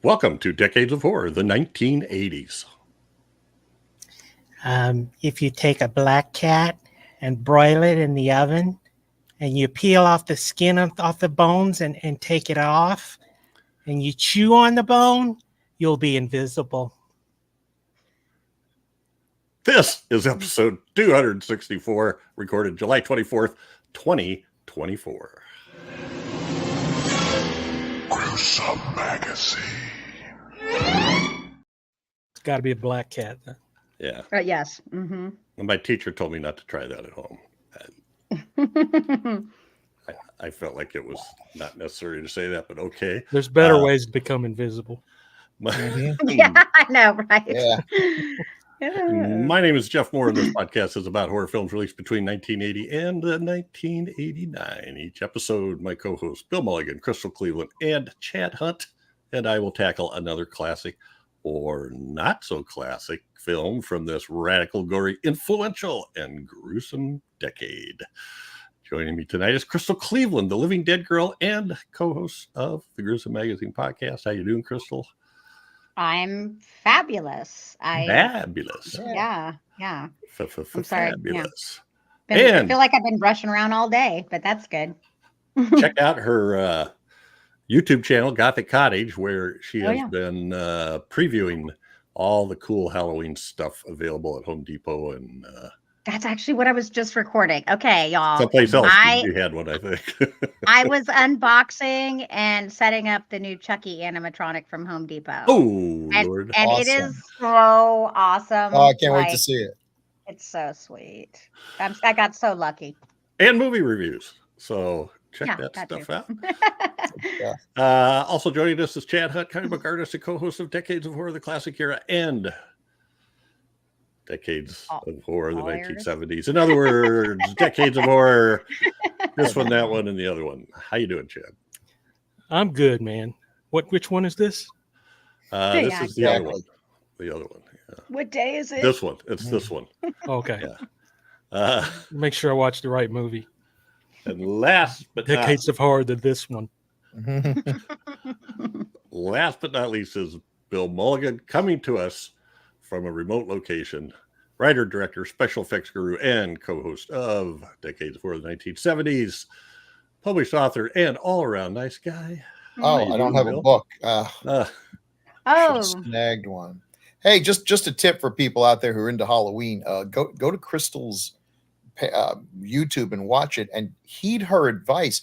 Welcome to Decades of Horror, the 1980s. If you take a black cat and broil it in the oven, and you peel off the skin off the bones and take it off, and you chew on the bone, you'll be invisible. This is episode 264, recorded July 24th, 2024. Gruesome Magazine. It's got to be a black cat. Yeah. Yes. Mm-hmm. And my teacher told me not to try that at home. I felt like it was not necessary to say that, but okay. There's better ways to become invisible. Yeah, I know, right? Yeah. My name is Jeff Moore, and this podcast is about horror films released between 1980 and 1989. Each episode, my co-hosts Bill Mulligan, Crystal Cleveland, and Chad Hunt, and I will tackle another classic or not so classic film from this radical, gory, influential, and gruesome decade. Joining me tonight is Crystal Cleveland, the Living Dead Girl and co-host of the Gruesome Magazine podcast. How you doing, Crystal? I'm fabulous. Fabulous. Yeah. I'm sorry. Fabulous. I feel like I've been rushing around all day, but that's good. Check out her YouTube channel, Gothic Cottage, where she has been previewing all the cool Halloween stuff available at Home Depot and That's actually what I was just recording. Okay, y'all. someplace else. You had one, I think. I was unboxing and setting up the new Chucky animatronic from Home Depot. Oh, Lord. And Awesome. it is so awesome. Oh, I can't wait to see it. It's so sweet. I got so lucky. And movie reviews. So check that stuff out. Also joining us is Chad Hunt, comic book artist and co-host of Decades of Horror, the Classic Era, and Decades of Horror, the 1970s. In other words, Decades of Horror, this one, that one, and the other one. How you doing, Chad? I'm good, man. Which one is this? This is the other one. The other one. Yeah. What day is it? This one. It's this one. Okay. Yeah. Make sure I watch the right movie. And last but Decades of Horror than this one. Last but not least is Bill Mulligan, coming to us from a remote location, writer, director, special effects guru, and co-host of Decades of Horror, the 1970s, published author, and all-around nice guy. Oh, I don't have a book. Snagged one. Hey, just a tip for people out there who are into Halloween. Go to Crystal's YouTube and watch it and heed her advice.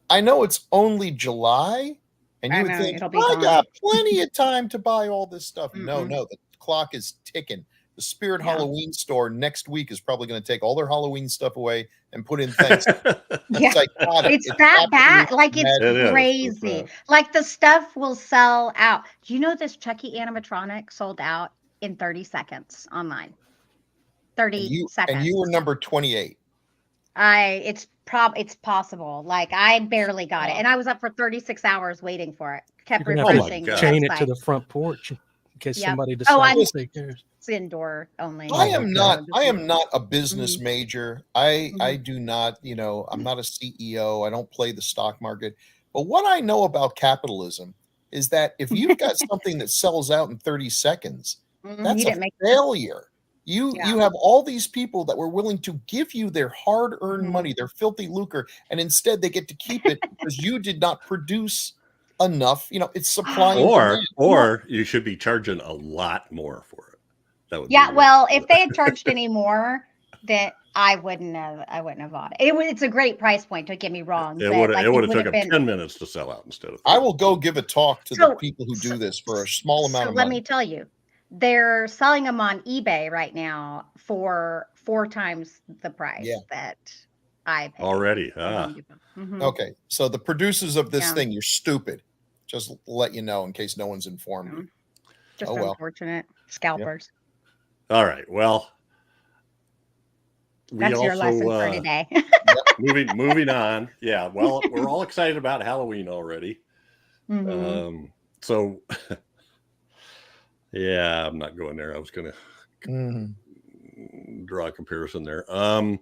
I know it's only July, and you would think, I got plenty of time to buy all this stuff. Mm-hmm. No, the clock is ticking. The Spirit Halloween store next week is probably going to take all their Halloween stuff away and put in things. It's that bad. Like, it's crazy. Like, the stuff will sell out. Do you know this Chucky animatronic sold out in 30 seconds online? 30 seconds. And you were number 28. It's possible. Like, I barely got it, and I was up for 36 hours waiting for it. Kept refreshing. Chain it to the front porch in case somebody decides to take theirs. It's indoor only. I am not a business major. I do not, I'm not a CEO. I don't play the stock market. But what I know about capitalism is that if you've got something that sells out in 30 seconds, that's a failure. You have all these people that were willing to give you their hard-earned money, their filthy lucre, and instead they get to keep it because you did not produce enough. It's supply and demand. Or you should be charging a lot more for it. That would well, if they had charged any more, then I wouldn't have bought it. It's a great price point. Don't get me wrong. It would have taken 10 minutes to sell out instead of. I will go give a talk to the people who do this for a small amount of money. Let me tell you. They're selling them on eBay right now for 4 times the price that I paid. Already. Okay. So the producers of this thing, you're stupid. Just let you know in case no one's informed you. Just unfortunate scalpers. Yep. All right. Well, that's your lesson for today. moving on. Yeah. Well, we're all excited about Halloween already. So yeah, I'm not going there. I was going to draw a comparison there. It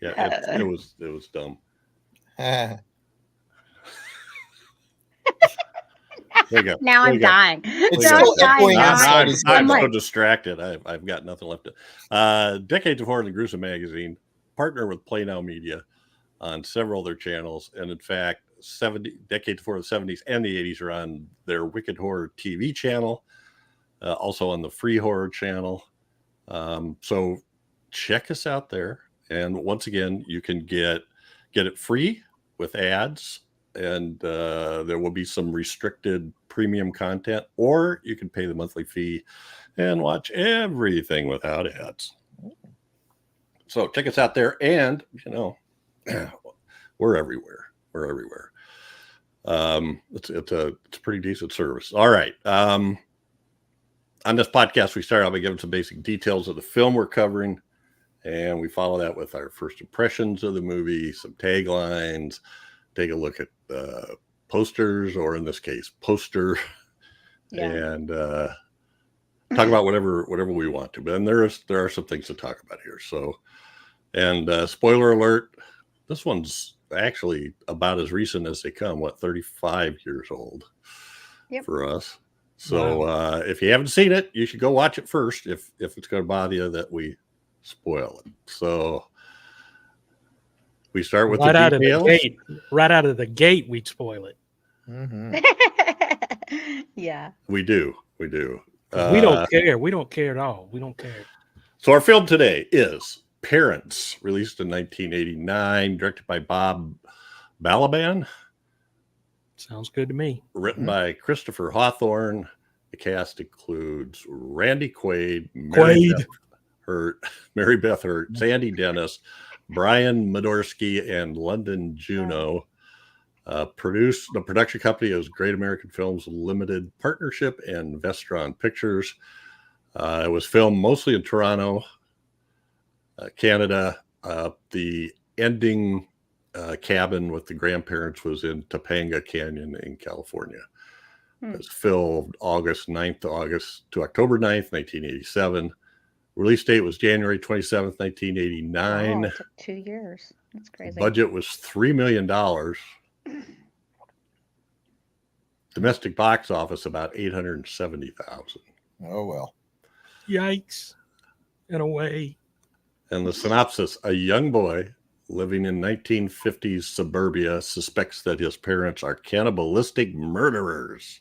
was dumb. There you go. Now I'm dying. It's Now still echoing I'm inside his so head. distracted. I've got nothing left Decades of Horror and the Gruesome magazine partner with Play Now Media on several of their channels. And in fact, Decades of Horror, the 70s and the 80s are on their Wicked Horror TV channel, also on the Free Horror channel. So check us out there. And once again, you can get it free with ads, and there will be some restricted premium content, or you can pay the monthly fee and watch everything without ads. So check us out there, and we're everywhere. It's a pretty decent service. All right. On this podcast, we start out by giving some basic details of the film we're covering, and we follow that with our first impressions of the movie, some taglines, take a look at posters, or in this case, poster, and talk about whatever we want to. But then there are some things to talk about here. So, and spoiler alert, this one's actually about as recent as they come. 35 years old for us. So wow. If you haven't seen it, you should go watch it first if it's going to bother you that we spoil it. So we start with right the out details. Of the gate. Right out of the gate, we'd spoil it. Mm-hmm. Yeah, we do. We don't care. We don't care at all. We don't care. So our film today is Parents, released in 1989, directed by Bob Balaban. Sounds good to me. Written by Christopher Hawthorne. The cast includes Randy Quaid, Mary Beth Hurt, Sandy Dennis, Brian Modorsky, and London Juno. The production company is Great American Films Limited Partnership and Vestron Pictures. It was filmed mostly in Toronto, Canada. The ending cabin with the grandparents was in Topanga Canyon in California. It was filmed August 9th to October 9th, 1987. Release date was January 27th, 1989. Wow, it took 2 years. That's crazy. Budget was $3 million. Domestic box office about 870,000. Oh, well. Yikes. In a way. And the synopsis: a young boy living in 1950s suburbia suspects that his parents are cannibalistic murderers.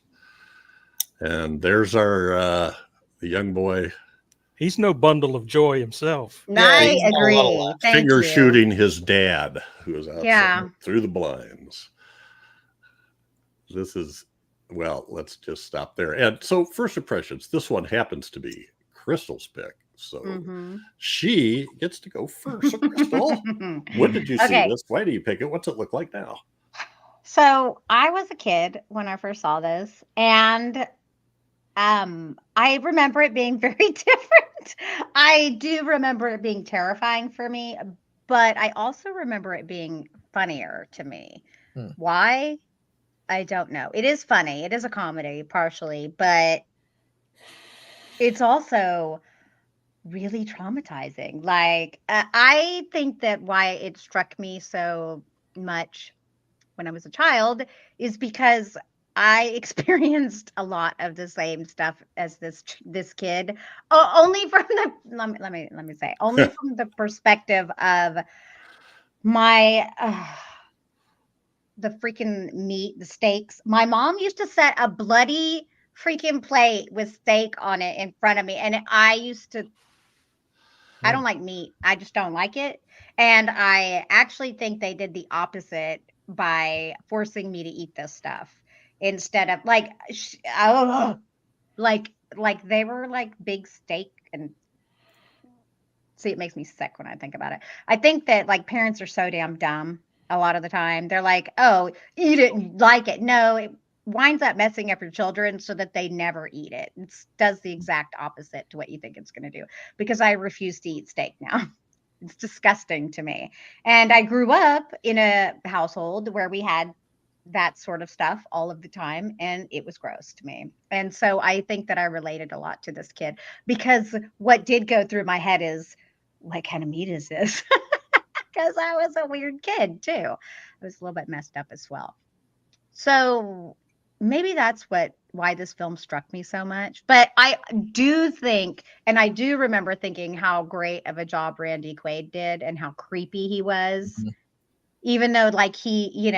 And there's our the young boy. He's no bundle of joy himself. I agree. Finger shooting his dad, who is outside through the blinds. This is, well, let's just stop there. And so, first impressions. This one happens to be Crystal's pick. So she gets to go first. So Crystal, when did you see this? Why do you pick it? What's it look like now? So I was a kid when I first saw this, and I remember it being very different. I do remember it being terrifying for me, but I also remember it being funnier to me. Why? I don't know. It is funny. It is a comedy partially, but it's also really traumatizing. Like, I think that why it struck me so much when I was a child is because I experienced a lot of the same stuff as this kid. Only from the let me say, only from the perspective of my the freaking meat, the steaks. My mom used to set a bloody freaking plate with steak on it in front of me, and I don't like meat. I just don't like it. And I actually think they did the opposite by forcing me to eat this stuff instead of like they were like big steak. And see, it makes me sick when I think about it. I think that like parents are so damn dumb a lot of the time. They're like, oh, eat it and like it. No, it winds up messing up your children so that they never eat it. It does the exact opposite to what you think it's going to do, because I refuse to eat steak now. It's disgusting to me. And I grew up in a household where we had that sort of stuff all of the time, and it was gross to me. And so I think that I related a lot to this kid, because what did go through my head is, what kind of meat is this? Because I was a weird kid too. I was a little bit messed up as well. So maybe that's why this film struck me so much. But I do think, and I do remember thinking how great of a job Randy Quaid did and how creepy he was. Mhm. Even though like he,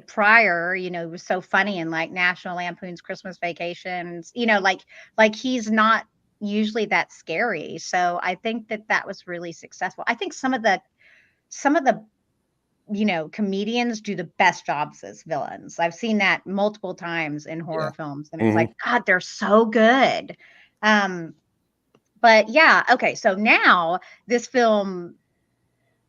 prior, it was so funny in like National Lampoon's Christmas Vacations, like he's not usually that scary. So I think that was really successful. I think some of the comedians do the best jobs as villains. I've seen that multiple times in horror films, and it's like, God, they're so good. But yeah, okay. So now this film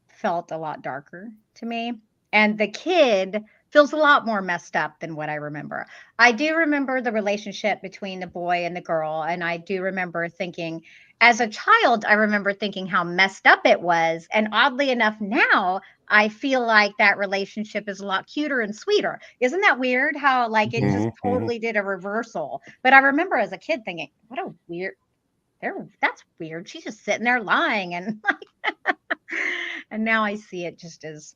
felt a lot darker to me, and the kid feels a lot more messed up than what I remember. I do remember the relationship between the boy and the girl, and I do remember thinking, as a child, I remember thinking how messed up it was, and oddly enough, now I feel like that relationship is a lot cuter and sweeter. Isn't that weird? How like it just totally did a reversal. But I remember as a kid thinking, what a weird. That's weird. She's just sitting there lying, and and now I see it just as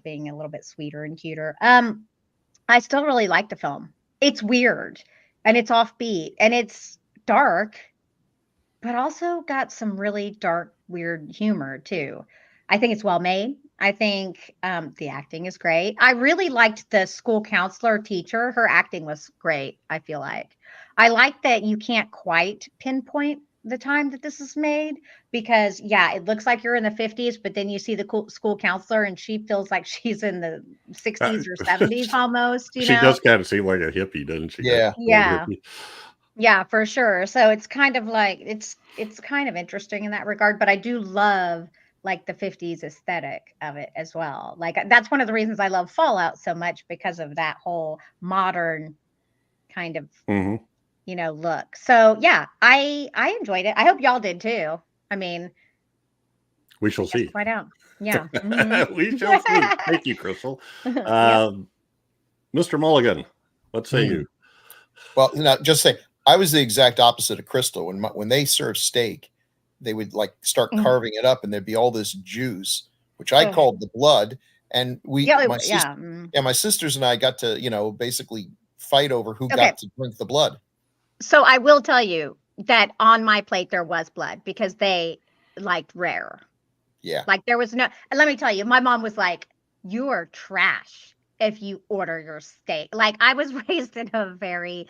being a little bit sweeter and cuter. I still really like the film. It's weird and it's offbeat and it's dark, but also got some really dark, weird humor too. I think it's well made. I think the acting is great. I really liked the school counselor teacher. Her acting was great, I feel like. I like that you can't quite pinpoint the time that this is made because, yeah, it looks like you're in the 50s, but then you see the school counselor and she feels like she's in the 60s or 70s almost, She does kind of seem like a hippie, doesn't she? Yeah. Yeah. Yeah, for sure. So it's kind of like it's kind of interesting in that regard, but I do love like the 50s aesthetic of it as well. Like that's one of the reasons I love Fallout so much because of that whole modern kind of look. So yeah, I enjoyed it. I hope y'all did too. I mean, we shall see. Find out. Yeah. We shall see. Thank you, Crystal. Mr. Mulligan, what say you? Well, just say I was the exact opposite of Crystal. When they serve steak, they would like start carving it up, and there'd be all this juice, which I called the blood. And my sisters and I got to basically fight over who got to drink the blood. So I will tell you that on my plate there was blood because they liked rare. Yeah. Like there was no. And let me tell you, my mom was like, "You are trash if you order your steak." Like I was raised in a very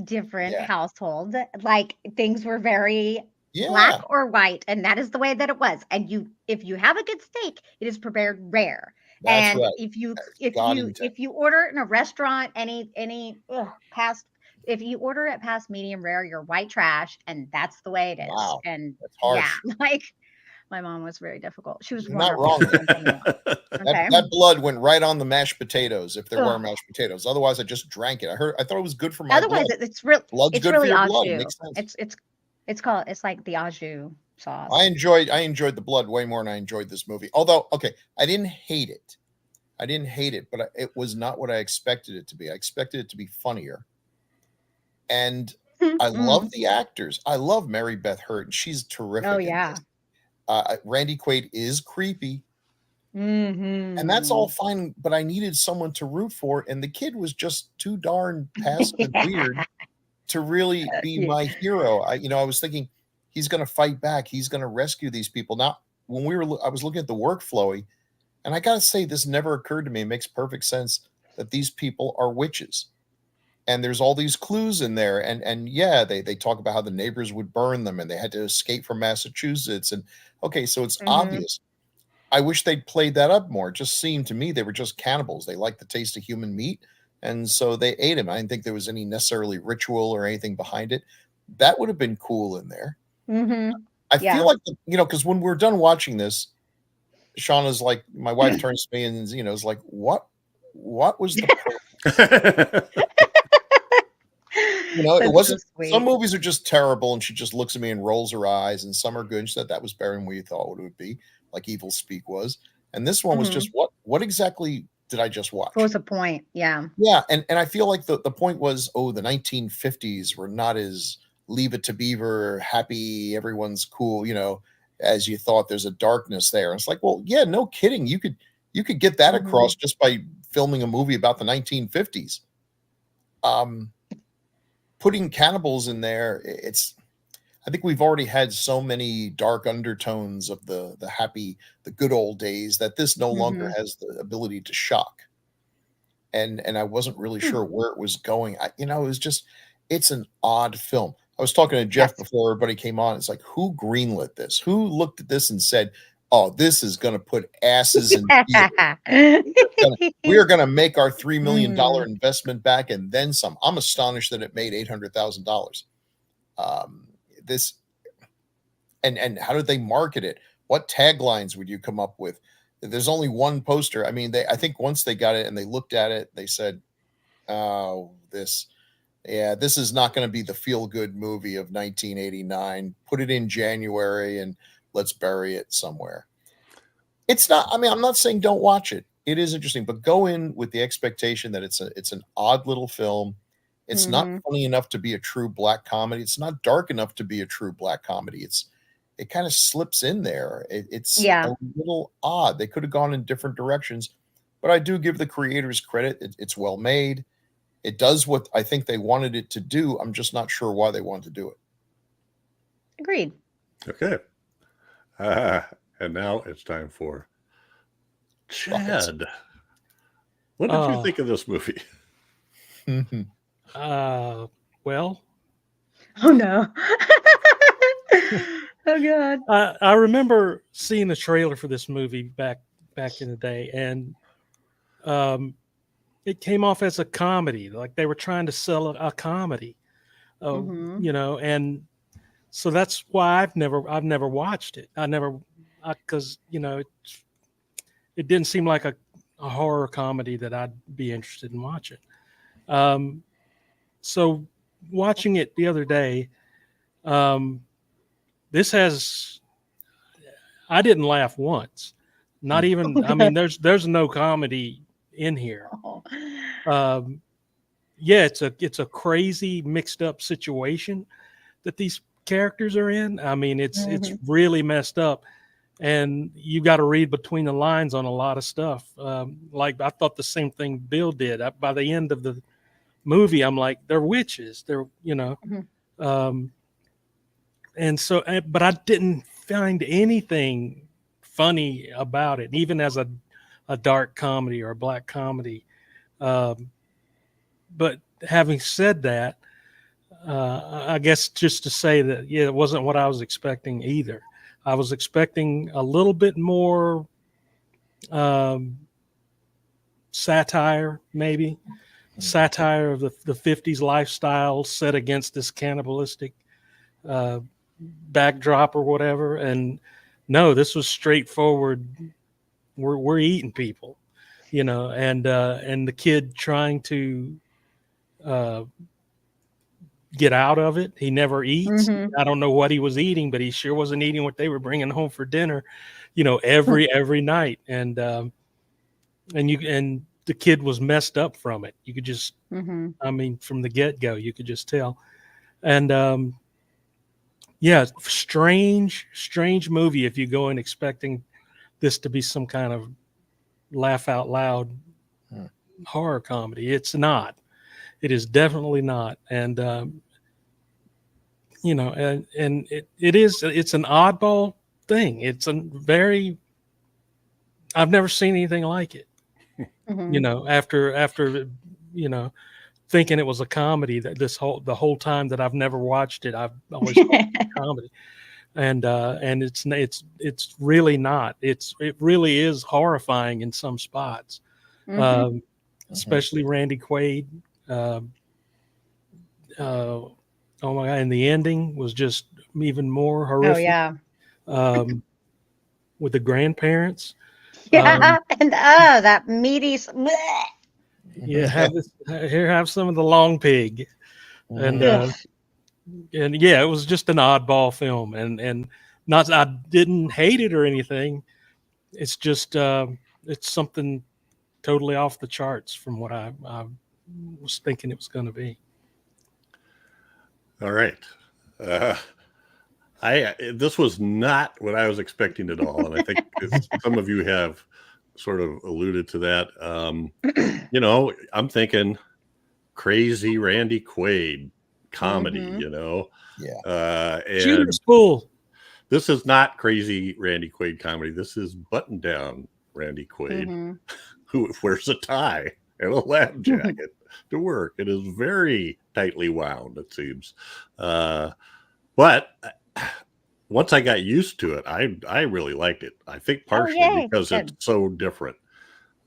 different household. Like things were very black or white, and that is the way that it was. And if you have a good steak, it is prepared rare. That's and right. if you order it in a restaurant, if you order it past medium rare, you're white trash, and that's the way it is. Wow. And that's harsh. like my mom was very difficult. She was not wrong. That blood went right on the mashed potatoes if there were mashed potatoes. Otherwise, I just drank it. I thought it was good for my blood. It's real. Blood's it's good really for your au blood. jus. Makes sense. It's like the au jus sauce. I enjoyed the blood way more than I enjoyed this movie. Although, I didn't hate it. But it was not what I expected it to be. I expected it to be funnier. And I love the actors. I love Mary Beth Hurt. She's terrific. Oh yeah. Randy Quaid is creepy. And that's all fine, but I needed someone to root for, and the kid was just too darn passive and weird to really be my hero. I was thinking he's going to fight back. He's going to rescue these people. Now, I was looking at the workflow, and I got to say, this never occurred to me. It makes perfect sense that these people are witches. And there's all these clues in there. And yeah, they talk about how the neighbors would burn them and they had to escape from Massachusetts. And so it's obvious. I wish they'd played that up more. It just seemed to me they were just cannibals. They liked the taste of human meat. And so they ate him. I didn't think there was any necessarily ritual or anything behind it. That would have been cool in there. I feel like, because when we're done watching this, Shauna's like, my wife turns to me and, is like, what was the it wasn't. So some movies are just terrible, and she just looks at me and rolls her eyes, and some are good. And she said that was better than we thought it would be, like Evil Speak was. And this one was just what exactly did I just watch? What was the point? Yeah. Yeah, and I feel like the point was, the 1950s were not as Leave It to Beaver, happy, everyone's cool, as you thought. There's a darkness there. And it's like, well, yeah, no kidding. You could get that across just by filming a movie about the 1950s. putting cannibals in there, I think we've already had so many dark undertones of the good old days that this no longer has the ability to shock. And I wasn't really sure where it was going. It's an odd film. I was talking to Jeff before everybody came on. It's like, who greenlit this? Who looked at this and said, "Oh, this is going to put asses in theaters. We are going to make our $3 million investment back and then some." I'm astonished that it made $800,000. This and how did they market it? What taglines would you come up with? There's only one poster. I mean, I think once they got it and they looked at it, they said, "Oh, this is not going to be the feel-good movie of 1989. Put it in January and let's bury it somewhere." It's not. I mean, I'm not saying don't watch it. It is interesting, but go in with the expectation that it's an odd little film. It's not funny enough to be a true black comedy. It's not dark enough to be a true black comedy. It kind of slips in there. It's a little odd. They could have gone in different directions, but I do give the creators credit. It's well made. It does what I think they wanted it to do. I'm just not sure why they wanted to do it. Agreed. Okay. And now it's time for Chad. What did you think of this movie? Well. Oh no. Oh God. I remember seeing the trailer for this movie back in the day, and it came off as a comedy, like they were trying to sell a comedy, and so that's why I've never watched it. Because it didn't seem like a horror comedy that I'd be interested in watching. So watching it the other day, I didn't laugh once, not even. I mean, there's no comedy in here. It's a crazy mixed up situation that these characters are in. I mean, it's really messed up, and you got to read between the lines on a lot of stuff. Like I thought the same thing Bill did. By the end of the movie, I'm like, they're witches. They're and so, but I didn't find anything funny about it, even as a dark comedy or a black comedy. But having said that, I guess just to say that, it wasn't what I was expecting either. I was expecting a little bit more satire, maybe satire of the 50s lifestyle set against this cannibalistic backdrop or whatever. And no, this was straightforward. We're eating people, and the kid trying to get out of it. He never eats. I don't know what he was eating, but he sure wasn't eating what they were bringing home for dinner, every night. And the kid was messed up from it. You could just, I mean, from the get-go, you could just tell. And strange movie if you go in expecting this to be some kind of laugh out loud horror comedy. It's not. It is definitely not. And it's an oddball thing. It's I've never seen anything like it. After thinking it was a comedy, that the whole time that I've never watched it, I've always thought it was a comedy. And it's really not. It really is horrifying in some spots, especially Randy Quaid. Oh my God! And the ending was just even more horrific. Oh yeah. With the grandparents. Yeah, and that meaty. Yeah, have some of the long pig, and yeah, it was just an oddball film, and not I didn't hate it or anything. It's just it's something totally off the charts from what I was thinking it was going to be. All right. This was not what I was expecting at all. And I think some of you have sort of alluded to that. I'm thinking crazy Randy Quaid comedy, Mhm. you know. Yeah. And Spool. this is not crazy Randy Quaid comedy. This is button down Randy Quaid, Mhm. who wears a tie and a lab jacket to work. It is very tightly wound, it seems. But once I got used to it, I really liked it. I think partially yay. because Good. it's so different.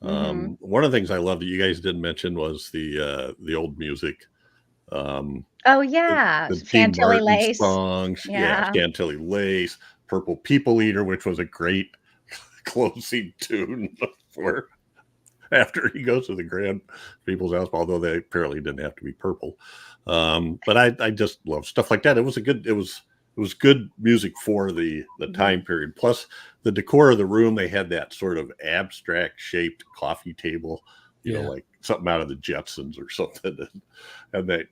Mhm. One of the things I love that you guys didn't mention was the old music. Oh yeah, The Dean Chantilly Martin lace. songs, yeah, Yeah. Chantilly Lace, Purple People Eater, which was a great closing tune for after he goes to the grand people's house, although they apparently didn't have to be purple. But I just love stuff like that. It was good music for the time period. Plus the decor of the room, they had that sort of abstract shaped coffee table, you know, like something out of the Jetsons or something, and that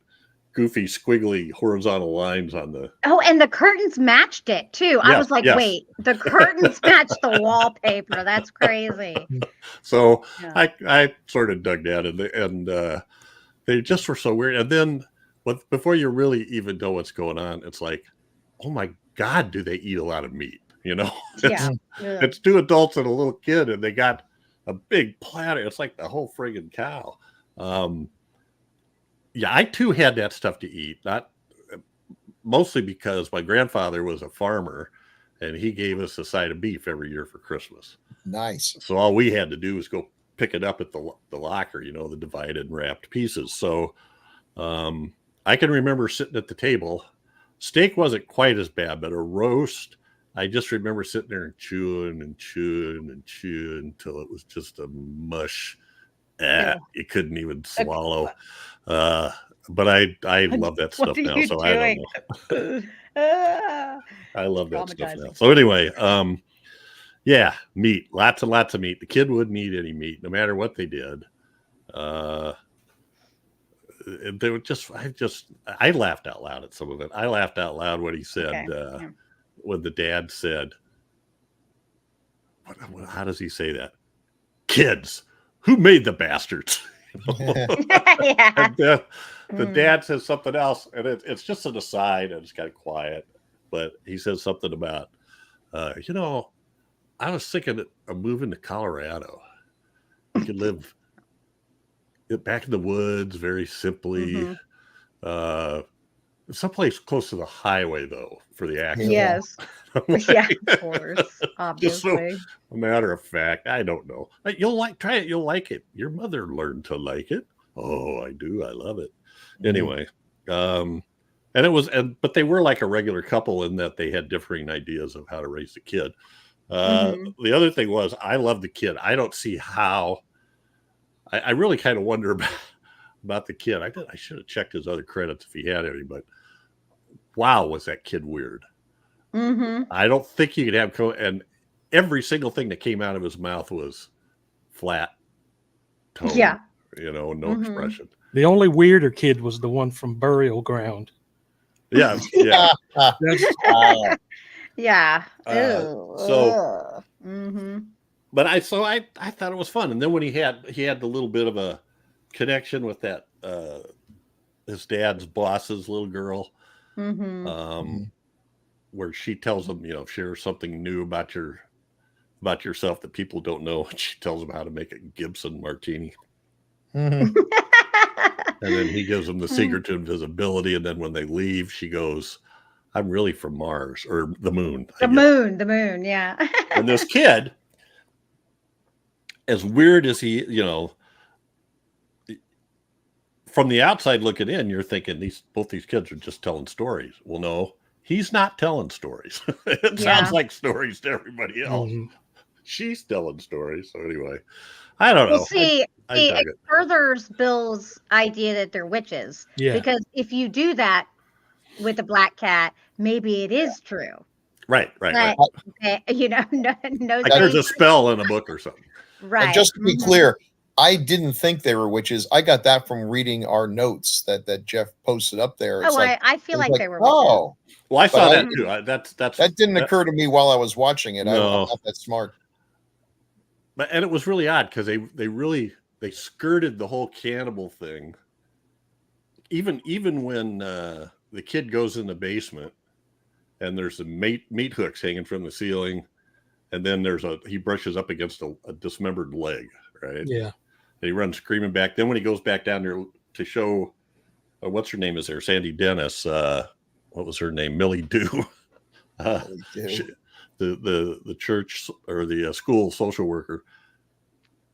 goofy squiggly horizontal lines on the and the curtains matched it too. I was like, wait, the curtains matched the wallpaper. That's crazy. So I sort of dug that, and they just were so weird. And then before you really even know what's going on, it's like, oh my God, do they eat a lot of meat? You know, it's two adults and a little kid, and they got a big platter. It's like the whole friggin' cow. Yeah, I too had that stuff to eat, not mostly because my grandfather was a farmer and he gave us a side of beef every year for Christmas. Nice. So all we had to do was go pick it up at the locker, you know, the divided and wrapped pieces. So I can remember sitting at the table. Steak wasn't quite as bad, but a roast, I just remember sitting there and chewing and chewing and chewing until it was just a mush. You couldn't even swallow. But I love that stuff now. So I don't know. I love that stuff now. So anyway, yeah, meat, lots and lots of meat. The kid wouldn't eat any meat, no matter what they did. They would I laughed out loud at some of it. I laughed out loud when he said, when the dad said, how does he say that? Kids, who made the bastards? Yeah. The dad says something else, and it's just an aside, and it's kind of quiet. But he says something about, you know, I was thinking of moving to Colorado. You could live back in the woods very simply. Someplace close to the highway, though, for the accent. Yes. Yeah, of course. Obviously. Just so, a matter of fact, I don't know. You'll try it. You'll like it. Your mother learned to like it. Oh, I do. I love it. Anyway, and it was, but they were like a regular couple in that they had differing ideas of how to raise the kid. The other thing was, I love the kid. I don't see how. I really kind of wonder about the kid. I should have checked his other credits if he had any, but wow, was that kid weird. I don't think you could have and every single thing that came out of his mouth was flat tone. Yeah. You know, no expression. The only weirder kid was the one from Burial Ground. Yeah. Yeah. But I thought it was fun. And then when he had the little bit of a connection with that his dad's boss's little girl, where she tells him, you know, share something new about yourself that people don't know. And she tells him how to make a Gibson martini. And then he gives them the secret to invisibility. And then when they leave, she goes, I'm really from Mars or the moon. The moon. Yeah. And this kid, as weird as he, you know, from the outside looking in, you're thinking both these kids are just telling stories. Well, no, he's not telling stories. It sounds like stories to everybody else. She's telling stories. So anyway, I don't know. Well, see, it furthers Bill's idea that they're witches. Yeah. Because if you do that with a black cat, maybe it is true. Right. You know, no. Like there's a spell in a book or something. Right. And just to be clear, I didn't think they were witches. I got that from reading our notes that Jeff posted up there. It's I feel like they were witches. Oh. Well, I saw that too. That didn't occur to me while I was watching it. No. I'm not that smart. And it was really odd because they skirted the whole cannibal thing even when the kid goes in the basement and there's some meat hooks hanging from the ceiling, and then he brushes up against a dismembered leg, right? Yeah. And he runs screaming back. Then when he goes back down there to show, what's her name is there? Sandy Dennis. What was her name? Millie Dew. The church or the school social worker.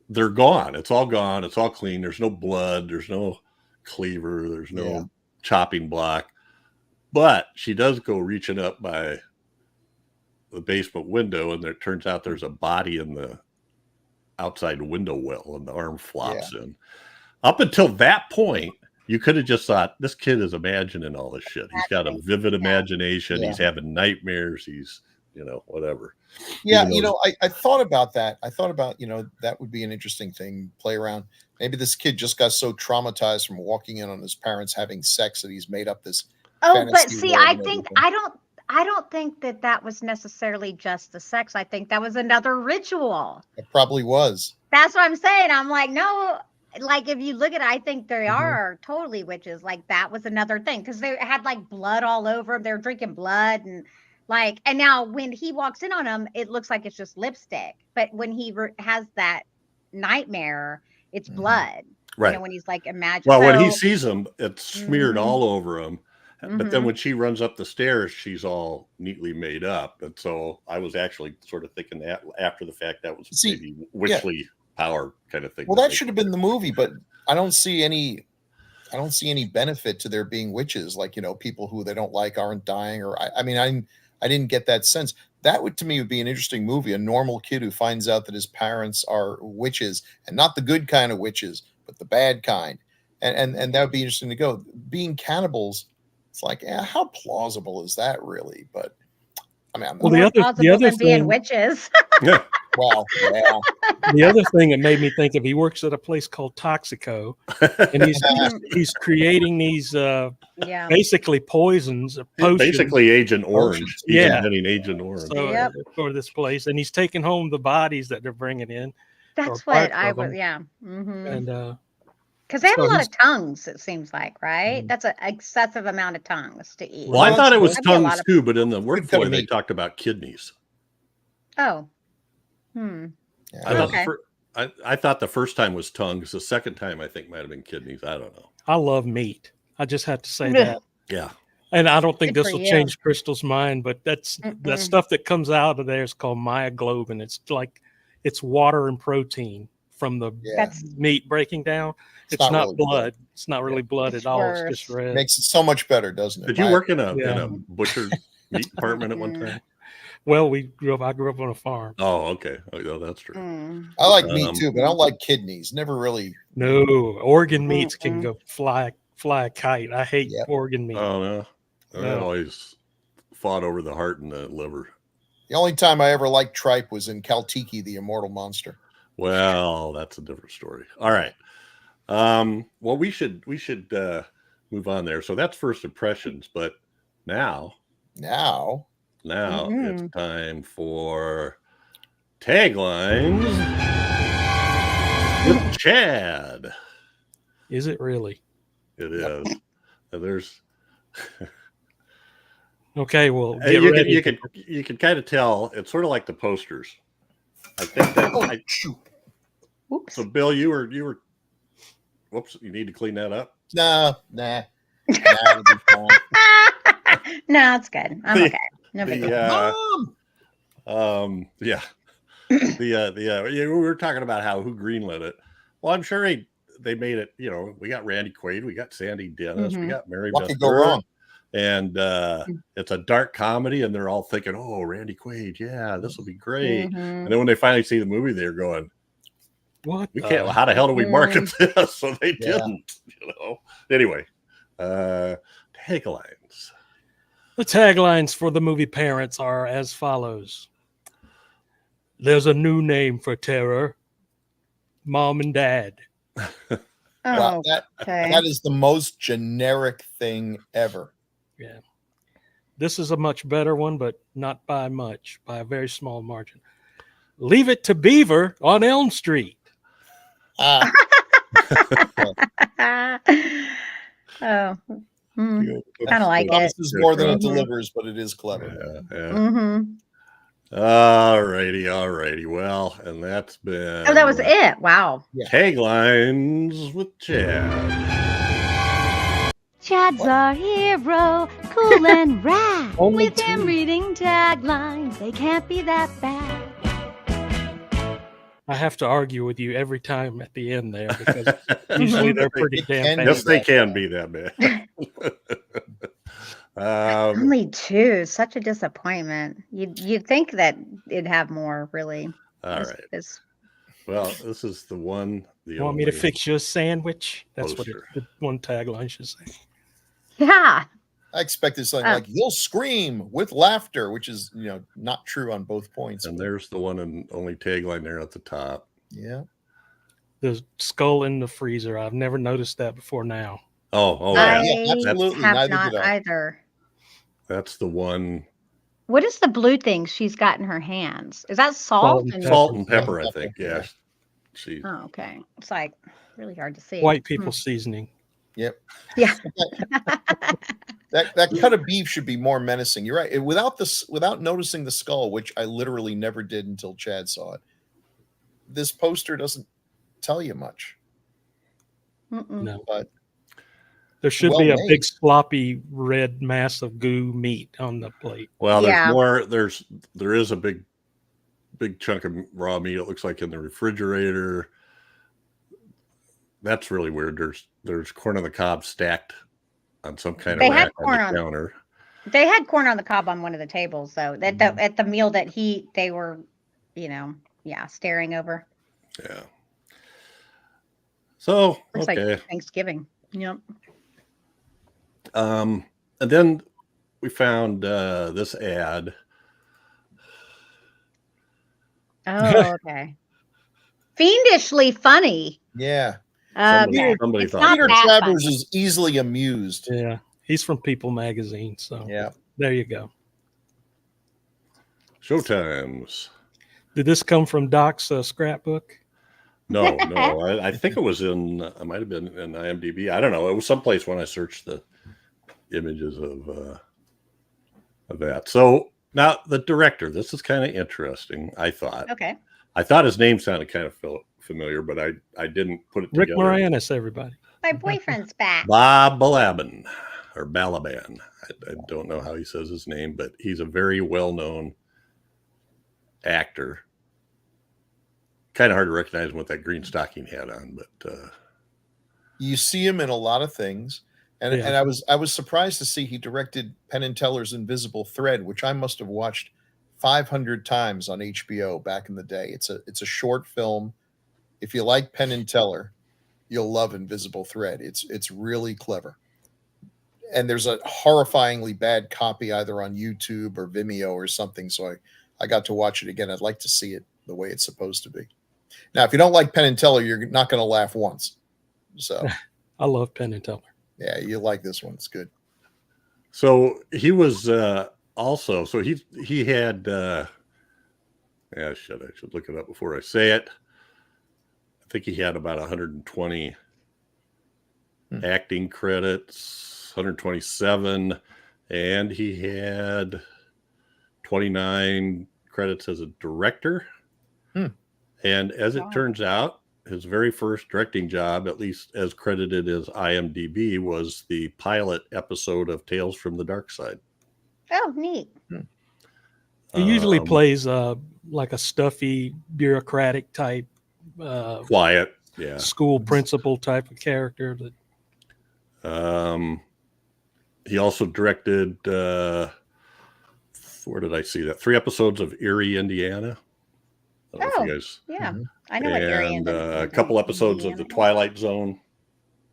They're gone. It's all gone. It's all clean. There's no blood. There's no cleaver. There's no chopping block. But she does go reaching up by the basement window, and it turns out there's a body in the outside window well, and the arm flops in. Up until that point, you could have just thought, this kid is imagining all this shit. He's got a vivid imagination. He's having nightmares. He's, whatever. Yeah, I thought about that. I thought about, that would be an interesting thing, play around. Maybe this kid just got so traumatized from walking in on his parents having sex that he's made up this. Oh, but see, I don't think that was necessarily just the sex. I think that was another ritual. It probably was. That's what I'm saying. I'm like, no, like if you look at it, I think they are totally witches. Like that was another thing because they had like blood all over them. They were drinking blood and now when he walks in on them, it looks like it's just lipstick. But when he has that nightmare, it's blood. Right. When he's like imagining. Well, when he sees them, it's smeared all over him. But then when she runs up the stairs, she's all neatly made up. And so I was actually sort of thinking that after the fact, that was maybe witchly power kind of thing. Well, that should have been the movie, but I don't see any benefit to there being witches. Like, people who they don't like aren't dying. Or I didn't get that sense. That would, to me, would be an interesting movie. A normal kid who finds out that his parents are witches, and not the good kind of witches, but the bad kind. And that would be interesting to go. Being cannibals, it's like, how plausible is that really? But I mean, the other thing, being witches. Yeah. Well, yeah. The other thing that made me think of, he works at a place called Toxico, and he's creating these basically potions, potions. Basically Agent Orange. He's Yeah. inventing Agent Orange. So, for this place, and he's taking home the bodies that they're bringing in. That's what I would, And because they have a lot of tongues, it seems like, right? That's an excessive amount of tongues to eat. Well, I thought it was tongues too, but in the workflow they talked about kidneys. Oh. I thought the first time was tongues. The second time I think might have been kidneys. I don't know. I love meat. I just have to say that. Yeah. And I don't think this will change Crystal's mind, but that's that stuff that comes out of there is called myoglobin. It's water and protein from the meat breaking down. It's not really blood. It's not really blood at all. It's just red. Makes it so much better, doesn't it? Did you work in a butcher meat department at one time? Well, I grew up on a farm. Oh, okay. Oh, that's true. I like meat too, but I don't like kidneys. Never really. No, organ meats can go fly a kite. I hate organ meat. Oh no, I always fought over the heart and the liver. The only time I ever liked tripe was in Kaltiki, the Immortal Monster. Well, that's a different story. All right. Well, we should move on there. So that's first impressions, but now it's time for taglines with Chad. Is it really? It is. There's okay. Well, you can kind of tell it's sort of like the posters. I think that. Oops. So, Bill, you were. Whoops! You need to clean that up. Nah. No, it's good. I'm okay. No big deal. We were talking about who greenlit it. Well, I'm sure they made it. We got Randy Quaid, we got Sandy Dennis, we got Mary Beth Burr, and it's a dark comedy, and they're all thinking, "Oh, Randy Quaid, yeah, this will be great." And then when they finally see the movie, they're going, "What? We can't. How the hell do we market this?" So they didn't. Anyway, taglines. The taglines for the movie Parents are as follows. There's a new name for terror. Mom and Dad. Wow, that is the most generic thing ever. Yeah. This is a much better one, but not by much, by a very small margin. Leave It to Beaver on Elm Street. Oh, kind That's of like good. it. This is more than it Mhm. delivers, but it is clever. All righty. Well, and that's been Oh, that was it. Wow. Taglines with Chad. Chad's our hero, cool and rad. Only With him two. reading taglines, they can't be that bad. I have to argue with you every time at the end there because usually they're pretty damn Yes, fast. they can be that bad. Only two. Such a disappointment. You'd think that it'd have more, really. All right. Well, this is the one. You want me to fix you a sandwich? That's poster. what the one tagline should say. Yeah. I expected something like "You'll scream with laughter," which is not true on both points. And there's the one and only tagline there at the top. Yeah. The skull in the freezer. I've never noticed that before now. Oh, I yeah. absolutely. have Neither not did I. either. That's the one. What is the blue thing she's got in her hands? Is that salt? Salt and pepper, I think. Yeah. Oh, okay. It's like really hard to see. White people seasoning. Yep. Yeah. That cut of beef should be more menacing. You're right. Without noticing the skull, which I literally never did until Chad saw it. This poster doesn't tell you much. No. But there should be a big sloppy red mass of goo meat on the plate. Well, there's more. There is a big chunk of raw meat. It looks like in the refrigerator. That's really weird. There's corn on the cob stacked on some kind of rack on the counter. They had corn on the cob on one of the tables, though. At the meal that they were, staring over. Yeah. So looks like Thanksgiving. Yep. And then we found this ad. Oh, okay. Fiendishly funny. Yeah. Somebody thought Peter Travers is easily amused. Yeah. He's from People magazine. So yeah. There you go. Showtimes. Did this come from Doc's scrapbook? No. I think it was it might have been in IMDb. I don't know. It was someplace when I searched the images of that. So now the director, this is kind of interesting, I thought. Okay. I thought his name sounded kind of familiar, but I didn't put it Rick together. Moranis, everybody. My boyfriend's back. Bob Balaban, or Balaban. I don't know how he says his name, but he's a very well-known actor. Kind of hard to recognize him with that green stocking hat on, but you see him in a lot of things. And I was surprised to see he directed Penn and Teller's Invisible Thread, which I must have watched 500 times on HBO back in the day. It's a short film. If you like Penn and Teller, you'll love Invisible Thread. It's really clever. And there's a horrifyingly bad copy either on YouTube or Vimeo or something. So I got to watch it again. I'd like to see it the way it's supposed to be. Now, if you don't like Penn and Teller, you're not going to laugh once. So I love Penn and Teller. Yeah, you like this one. It's good. So he was also, so he had, I should look it up before I say it. I think he had about 120 acting credits, 127, and he had 29 credits as a director. And as it turns out, his very first directing job, at least as credited as IMDb, was the pilot episode of Tales from the Dark Side. Oh, neat. He usually plays like a stuffy, bureaucratic type, quiet, school principal type of character. He also directed, where did I see that? 3 episodes of Erie, Indiana. I don't know if you guys, yeah. I know what Erie and a couple episodes of The Twilight Zone,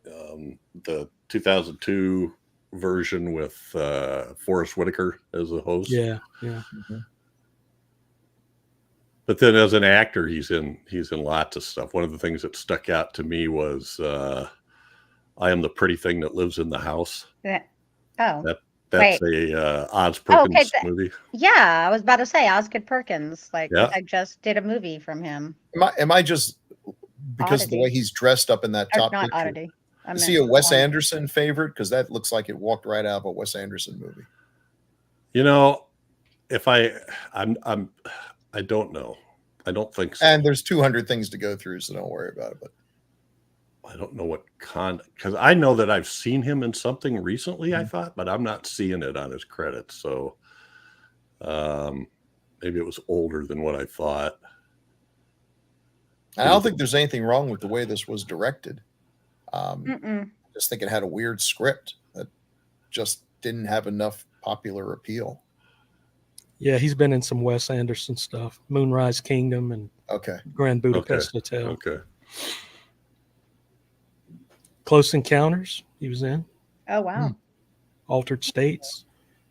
the 2002 version with Forrest Whitaker as the host. Yeah. But then as an actor, he's in lots of stuff. One of the things that stuck out to me was I Am the Pretty Thing That Lives in the House. That's a Oz Perkins movie. Yeah, I was about to say Osgood Perkins. I just did a movie from him. Am I just because of the way he's dressed up in that top not picture? Oddity. Is he a Wes Anderson favorite? Because that looks like it walked right out of a Wes Anderson movie. You know, if I don't know. I don't think so. And there's 200 things to go through, so don't worry about it. But I don't know what because I know that I've seen him in something recently, I thought, but I'm not seeing it on his credits. So maybe it was older than what I thought. I don't think there's anything wrong with the way this was directed. I just think it had a weird script that just didn't have enough popular appeal. Yeah, he's been in some Wes Anderson stuff, Moonrise Kingdom and Grand Budapest Hotel. Okay. Close Encounters, he was in. Oh, wow. Altered States.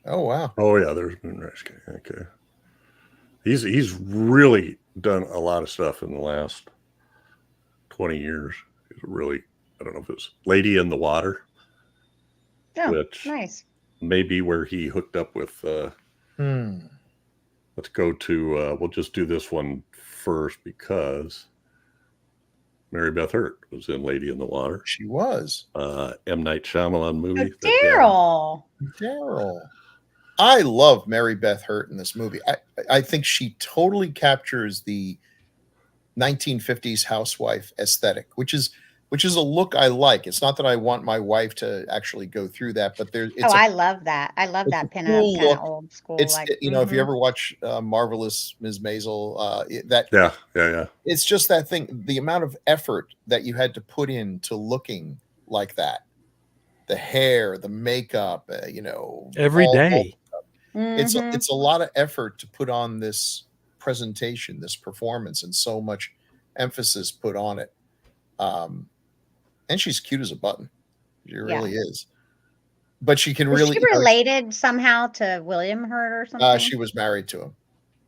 Oh, wow. Oh, yeah, there's Moonrise Kingdom. Okay. He's really done a lot of stuff in the last 20 years. He's really, I don't know if it's Lady in the Water. Oh, which nice. may be where he hooked up with let's go to we'll just do this one first because Mary Beth Hurt was in Lady in the Water. She was. M. Night Shyamalan movie. Daryl. I love Mary Beth Hurt in this movie. I think she totally captures the 1950s housewife aesthetic, which is a look I like. It's not that I want my wife to actually go through that, but I love that. I love that pinup cool kind of old school. It's if you ever watch Marvelous Ms. Maisel, yeah. It's just that thing. The amount of effort that you had to put into looking like that, the hair, the makeup, every day. It's a lot of effort to put on this presentation, this performance, and so much emphasis put on it. And she's cute as a button. She really is. But she can really. Is she related somehow to William Hurt or something? She was married to him.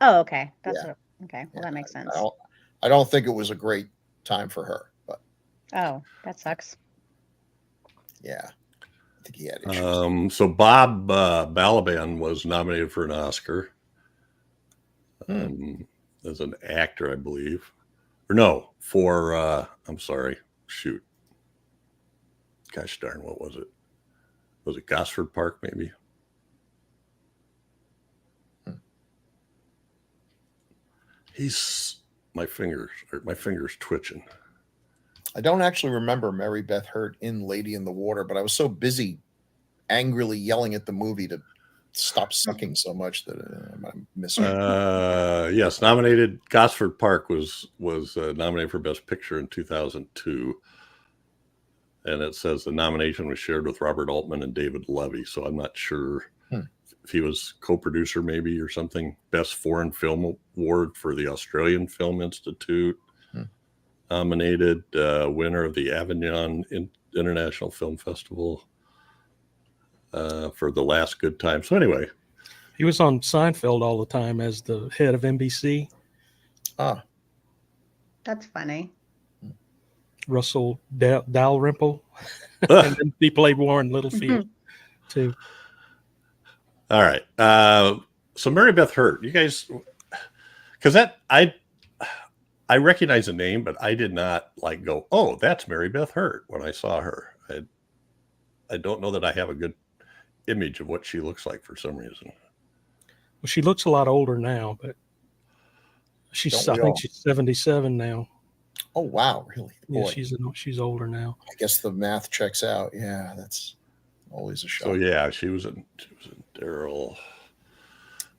Oh, okay. Okay. Well, that makes sense. I don't think it was a great time for her, but. Oh, that sucks. Yeah. I think he had issues. So Bob Balaban was nominated for an Oscar as an actor, I believe. Or no, for, I'm sorry, shoot. Gosh darn, what was it? Was it Gosford Park, maybe? My fingers twitching. I don't actually remember Mary Beth Hurt in Lady in the Water, but I was so busy angrily yelling at the movie to stop sucking so much that I missed her. Yes, nominated. Gosford Park was nominated for Best Picture in 2002. And it says the nomination was shared with Robert Altman and David Levy. So I'm not sure if he was co-producer maybe or something. Best Foreign Film Award for the Australian Film Institute. Nominated, winner of the Avignon International Film Festival for The Last Good Time. So anyway. He was on Seinfeld all the time as the head of NBC. That's funny. Russell Dalrymple. And then he played Warren Littlefield too. All right. So Mary Beth Hurt, you guys, because I recognize the name, but I did not go, oh, that's Mary Beth Hurt when I saw her. I don't know that I have a good image of what she looks like for some reason. Well, she looks a lot older now, but I think she's 77 now. Oh, wow. Really? Boy. Yeah, she's older now. I guess the math checks out. Yeah, that's always a shock. So, yeah, she was in Daryl.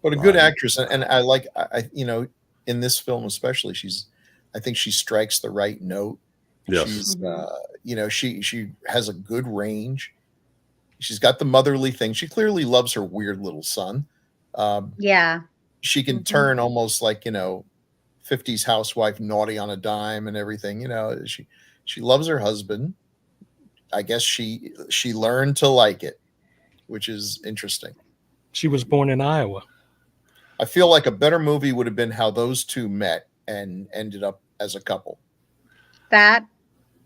But a good actress. And I like, in this film especially, I think she strikes the right note. Yes. She's, she has a good range. She's got the motherly thing. She clearly loves her weird little son. She can turn almost like, 50s housewife, naughty on a dime and everything. She loves her husband. I guess she learned to like it, which is interesting. She was born in Iowa. I feel like a better movie would have been how those two met and ended up as a couple. That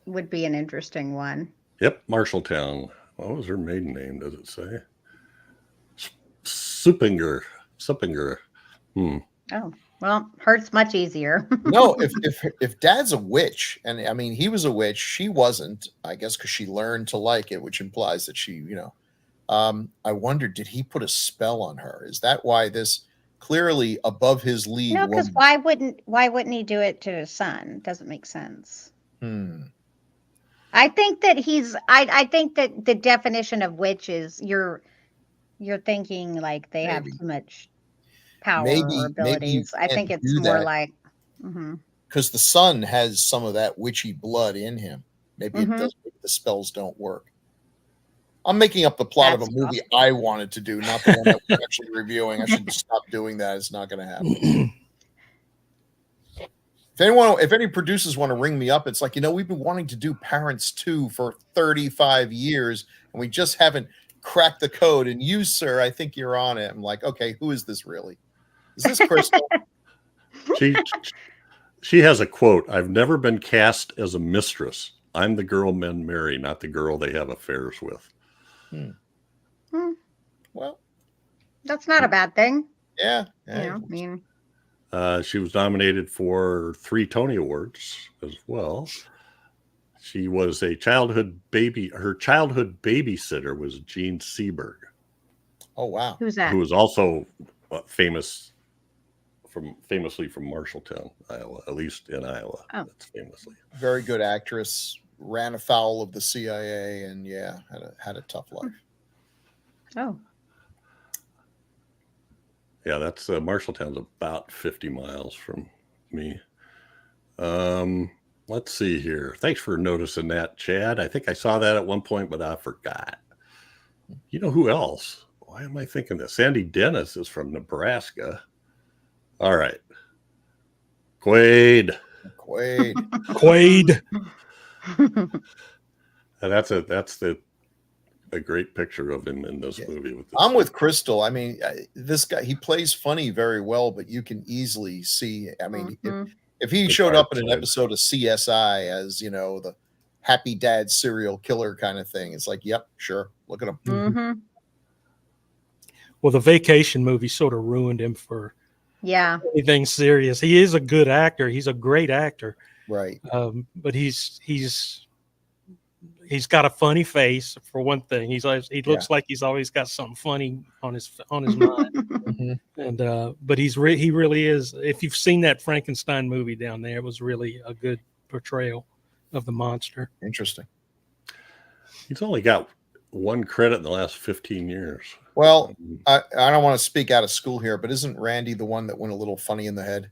would be an interesting one. Yep, Marshalltown. What was her maiden name? Does it say? Suppinger. Oh. Well, hurts much easier. No, if Dad's a witch, and I mean he was a witch, she wasn't. I guess because she learned to like it, which implies that she, I wonder, did he put a spell on her? Is that why this clearly above his league? No, because why wouldn't he do it to his son? Doesn't make sense. I think that I think that the definition of witch is you're thinking like they have too much power or abilities. I think it's more like because the son has some of that witchy blood in him. Maybe it does. Maybe the spells don't work. I'm making up the plot of a movie I wanted to do, not the one that we're actually reviewing. I should stop doing that. It's not going to happen. If any producers want to ring me up, it's like, we've been wanting to do Parents 2 for 35 years, and we just haven't cracked the code. And you, sir, I think you're on it. I'm like, okay, who is this really? Is this Crystal? She has a quote: "I've never been cast as a mistress. I'm the girl men marry, not the girl they have affairs with." Well, that's not a bad thing. Yeah. She was nominated for 3 Tony Awards as well. She was a childhood baby. Her childhood babysitter was Gene Seberg. Oh, wow. Who's that? Who was also famously from Marshalltown, Iowa, at least in Iowa. Oh. That's famously. Very good actress. Ran afoul of the CIA and had a tough life. Oh. Yeah, that's Marshalltown's about 50 miles from me. Let's see here. Thanks for noticing that, Chad. I think I saw that at one point, but I forgot. You know who else? Why am I thinking this? Sandy Dennis is from Nebraska. All right. Quaid. And that's a great picture of him in this movie. I'm with Crystal. I mean, this guy, he plays funny very well, but you can easily see, I mean, if he showed up in an episode of CSI as, the happy dad serial killer kind of thing, it's like, yep, sure. Look at him. Well, the Vacation movie sort of ruined him for anything serious. He is a good actor. He's a great actor. Right. But he's got a funny face for one thing. He looks like he's always got something funny on his mind. And but he really is. If you've seen that Frankenstein movie down there, it was really a good portrayal of the monster. Interesting. He's only got 1 credit in the last 15 years. Well, I don't want to speak out of school here, but isn't Randy the one that went a little funny in the head?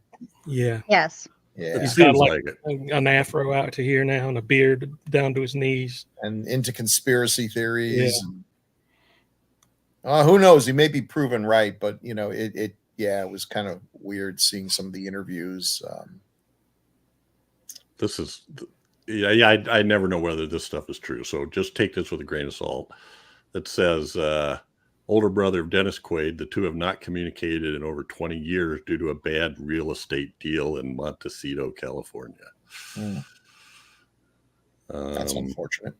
Yeah. Yes. Yeah. He's got like an afro out to here now and a beard down to his knees. And into conspiracy theories. Yeah. Who knows? He may be proven right, but it was kind of weird seeing some of the interviews. I never know whether this stuff is true. So just take this with a grain of salt. It says, older brother of Dennis Quaid, the two have not communicated in over 20 years due to a bad real estate deal in Montecito, California. That's unfortunate.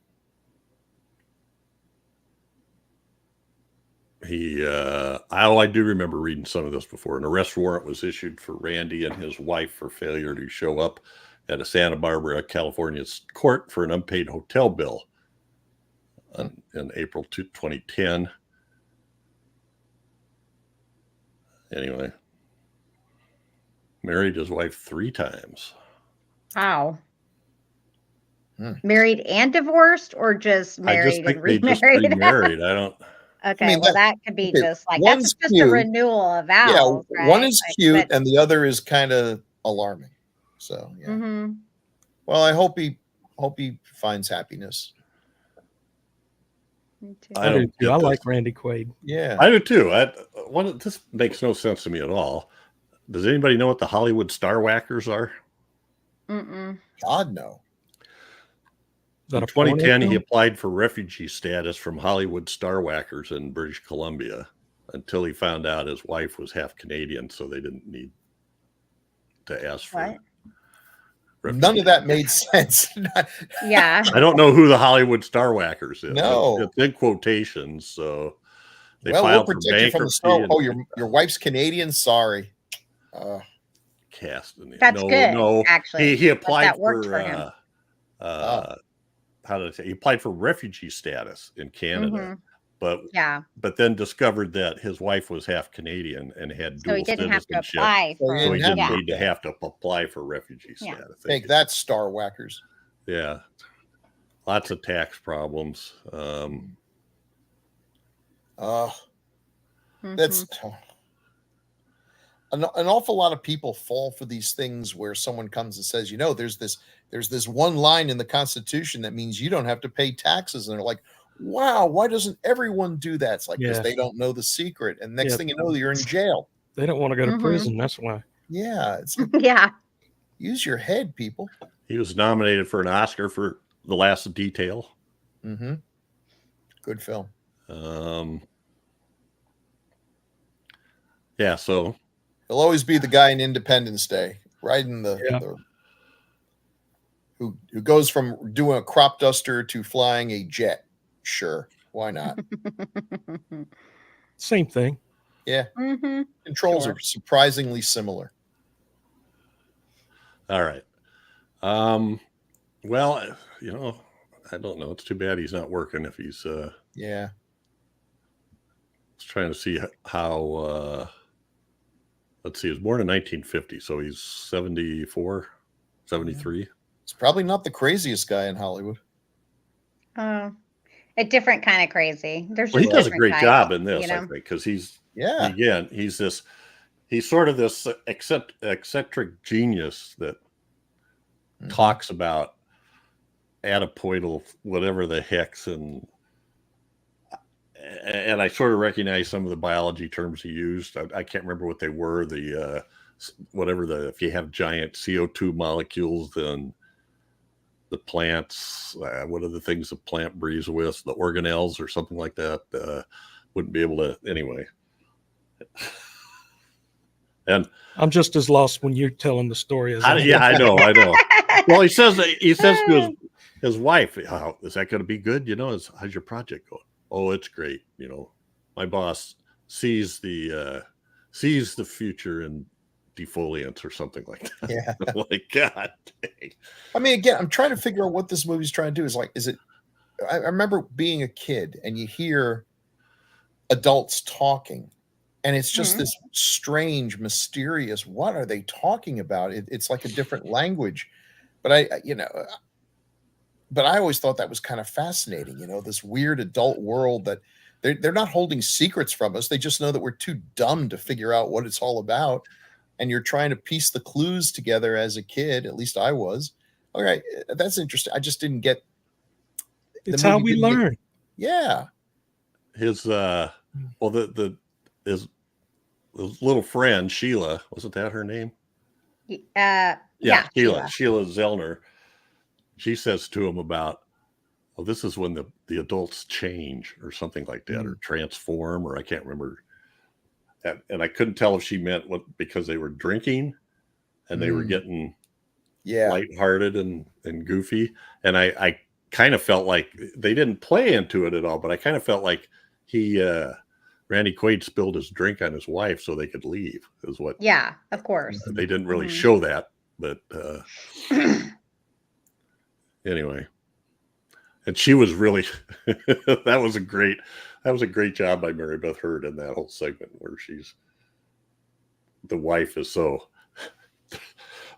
I do remember reading some of this before. An arrest warrant was issued for Randy and his wife for failure to show up at a Santa Barbara, California court for an unpaid hotel bill in April 2010. Anyway, married his wife 3 times. Wow. Married and divorced, or just married and remarried? Just remarried. I don't. Okay, I mean, that could be just like that's just cute. A renewal of vows. Yeah, one is cute, and the other is kind of alarming. So, yeah. Well, I hope he finds happiness. Me too. I do too. I like Randy Quaid. Yeah, I do too. This makes no sense to me at all. Does anybody know what the Hollywood Star Whackers are? God, no. In 2010, he applied for refugee status from Hollywood Star Whackers in British Columbia until he found out his wife was half Canadian, so they didn't need to ask for it. None of that made sense. Yeah. I don't know who the Hollywood Star Whackers is. No. It's in quotations, so they we'll filed protect for you from the bankruptcy. Oh, your wife's Canadian? Sorry. cast. That's good. No. Actually, He applied that worked for him. How did I say? He applied for refugee status in Canada, but then discovered that his wife was half Canadian and had dual citizenship. So he didn't need to have to apply for refugee status. Take that, Star Whackers. Yeah. Lots of tax problems. That's an awful lot of people fall for these things where someone comes and says, there's this one line in the Constitution that means you don't have to pay taxes. And they're like, wow, why doesn't everyone do that? It's like, because they don't know the secret. And next thing you know, you're in jail. They don't want to go to prison. That's why. Yeah. It's use your head, people. He was nominated for an Oscar for The Last Detail. Mm-hmm. Good film. Yeah, so he'll always be the guy in Independence Day, riding who goes from doing a crop duster to flying a jet. Sure, why not? Same thing. Yeah. Controls are surprisingly similar. All right. Well, I don't know. It's too bad he's not working if he's yeah. I was trying to see how let's see, he was born in 1950, so he's 74, 73. He's probably not the craziest guy in Hollywood. A different kind of crazy. He does a great job in this, I think, because he's sort of this eccentric genius that talks about adipoidal whatever the hex, and I sort of recognize some of the biology terms he used. I can't remember what they were. If you have giant CO2 molecules, then the plants, what are the things the plant breathes with? The organelles or something like that wouldn't be able to anyway. And I'm just as lost when you're telling the story as I know. Well, he says to his wife, is that going to be good? How's your project going? Oh, it's great. My boss sees the future in defoliants or something like that. Yeah. Like, God dang. I mean, again, I'm trying to figure out what this movie's trying to do. I remember being a kid and you hear adults talking and it's just this strange, mysterious, what are they talking about? It's like a different language, but I always thought that was kind of fascinating, this weird adult world that they're not holding secrets from us. They just know that we're too dumb to figure out what it's all about. And you're trying to piece the clues together as a kid. At least I was. All right. That's interesting. I just didn't get. It's how we learn. Yeah. His, his little friend, Sheila, wasn't that her name? Yeah. Sheila Zellner. She says to him about, this is when the adults change or something like that, or transform, or I can't remember. And I couldn't tell if she meant because they were drinking and they were getting lighthearted and goofy. And I kind of felt like they didn't play into it at all, but I kind of felt like Randy Quaid spilled his drink on his wife so they could leave. Is what? Yeah, of course. They didn't really show that, but anyway. And she was really that was a great job by Mary Beth Hurd in that whole segment where the wife is so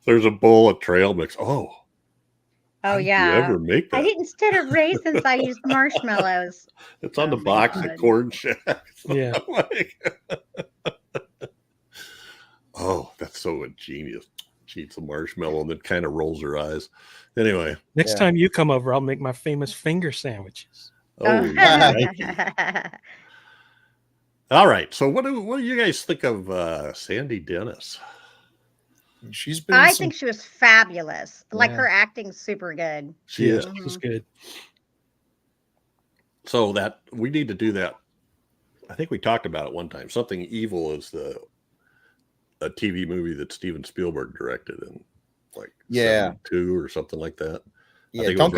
there's a bowl of trail mix. Oh yeah. Did you ever make that? Instead of raisins, I used marshmallows. It's on the box of Corn Shacks. Yeah. Oh, that's so ingenious. She eats a marshmallow and then kind of rolls her eyes. Anyway. Next time you come over, I'll make my famous finger sandwiches. Oh, thank you. All right. So what do you guys think of Sandy Dennis? I think she was fabulous. Yeah. Like her acting's super good. She is. She's good. So that we need to do that. I think we talked about it one time. Something Evil is a TV movie that Steven Spielberg directed in like 72 or something like that. Yeah, don't